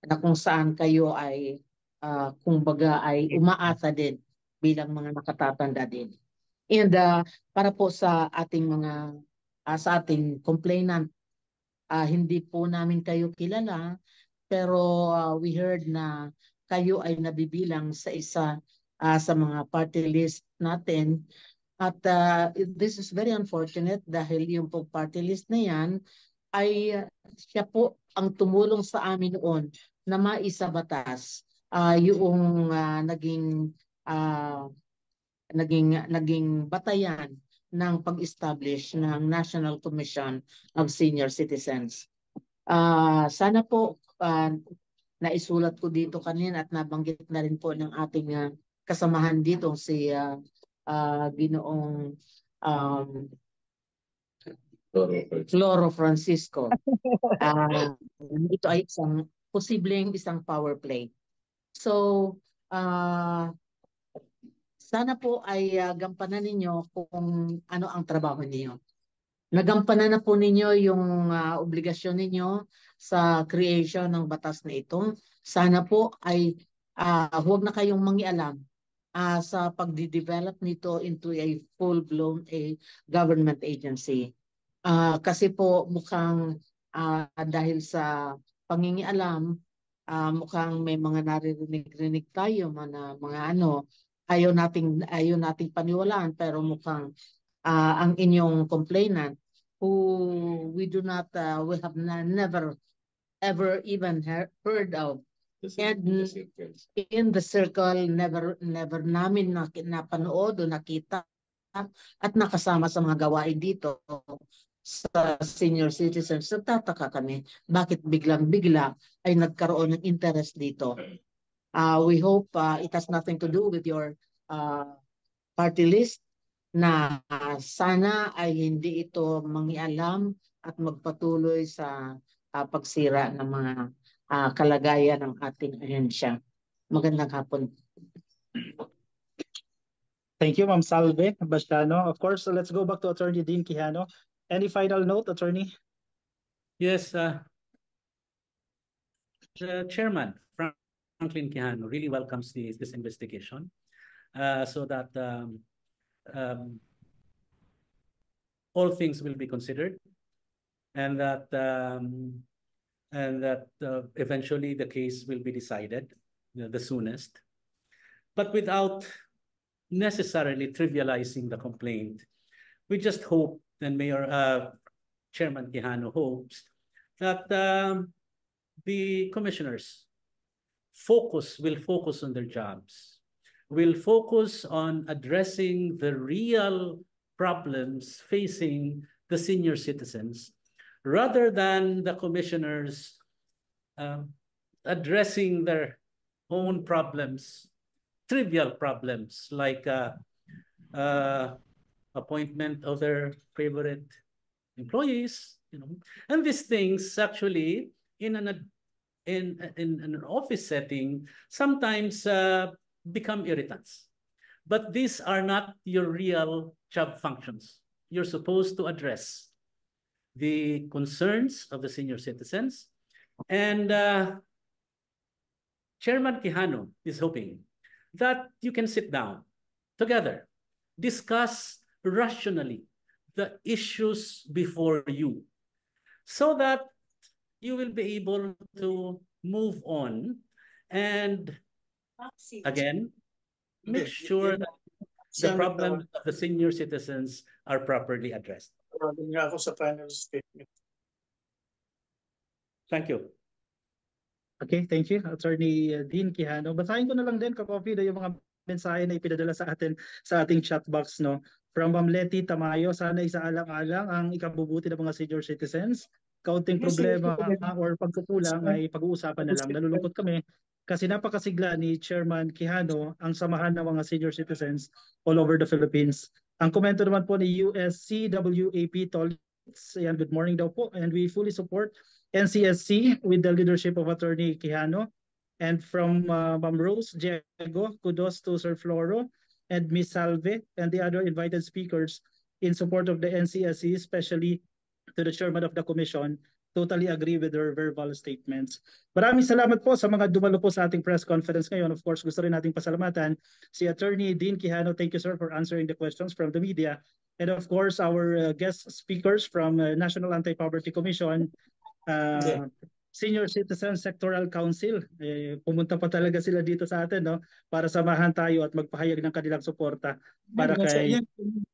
na kung saan kayo ay kumbaga ay umaasa din bilang mga nakatatanda din. And para po sa ating sa ating complainant, hindi po namin kayo kilala, pero we heard na kayo ay nabibilang sa isa sa mga party list natin. At this is very unfortunate dahil yung po party list na yan ay siya po ang tumulong sa amin noon na maisabatas yung naging batayan ng pag-establish ng National Commission of Senior Citizens. Sana po naisulat ko dito kanina at nabanggit na rin po ng ating kasamahan dito si Ginoong Floro Francisco. Ito ay posibleng isang power play. So, sana po ay gampanan ninyo kung ano ang trabaho niyo. Nagampanan na po ninyo yung obligasyon ninyo sa creation ng batas na ito. Sana po ay huwag na kayong mangialam sa pagde-develop nito into a full-blown government agency. Kasi po mukhang dahil sa pangingialam, mukhang may mga naririnig tayo mga ayaw nating paniwalaan, pero mukhang ang inyong complainant who we have never ever even heard of. And in the circle, never namin napanood o nakita at nakasama sa mga gawain dito sa senior citizens. Nagtataka kami bakit biglang-bigla ay nagkaroon ng interest dito. We hope it has nothing to do with your party list, na sana ay hindi ito mangialam at magpatuloy sa pagsira ng mga kalagayan ng ating ahensya. Magandang hapon. Thank you, Ma'am Salve Bastiano. Of course, let's go back to Attorney Dean Quijano. Any final note, Attorney? Yes, the chairman, Franklin Quijano, really welcomes this investigation so that all things will be considered, and that eventually the case will be decided the soonest, but without necessarily trivializing the complaint. We just hope, and Chairman Quijano hopes, that the commissioners will focus on their jobs, will focus on addressing the real problems facing the senior citizens, rather than the commissioners addressing their own problems, trivial problems like appointment of their favorite employees, and these things actually in an office setting sometimes become irritants. But these are not your real job functions. You're supposed to address the concerns of the senior citizens. And Chairman Quijano is hoping that you can sit down together, discuss rationally the issues before you, so that you will be able to move on and, again, make sure that the problems of the senior citizens are properly addressed. Thank you. Okay, thank you, Attorney Dean Quijano. Basahin ko na lang din, Ka-Coffee, yung mga mensahe na ipinadala sa atin sa ating chat box, no? From Ma'am Letty Tamayo, sana isaalang-alang ang ikabubuti ng mga senior citizens. Kaunting problema or pagkukulang ay pag-uusapan na lang. Nalulungkot kami kasi napakasigla ni Chairman Quijano ang samahan ng mga senior citizens all over the Philippines. Ang komento naman po ni USCWAP Tolitz, ayan, good morning daw po, and we fully support NCSC with the leadership of Attorney Quijano. And from Ma'am Rose Diego, kudos to Sir Floro and Ms. Salve and the other invited speakers in support of the NCSC, especially to the chairman of the commission. Totally agree with their verbal statements. Maraming salamat po sa mga dumalo po sa ating press conference ngayon. Of course, gusto rin nating pasalamatan si Attorney Dean Quijano. Thank you, sir, for answering the questions from the media. And of course, our guest speakers from National Anti-Poverty Commission, Senior Citizen Sectoral Council. Pumunta pa talaga sila dito sa atin, no, para samahan tayo at magpahayag ng kanilang suporta para kay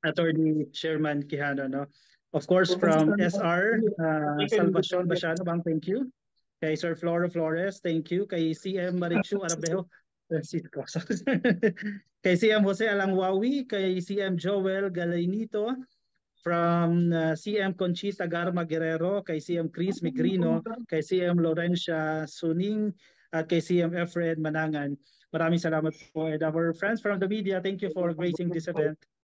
Attorney Chairman Quijano, no. Of course, from SR, Salvacion Basiano, bang thank you. Kay Sir Floro Flores, thank you. Kay CM Marichu Arabejo, kay CM Jose Alangwawi, kay CM Joel Galainito, from CM Conchita Garma Guerrero, kay CM Chris Migrino, kay CM Laurencia Suning, at kay CM Efred Manangan. Maraming salamat po. And our friends from the media, thank you for gracing this event.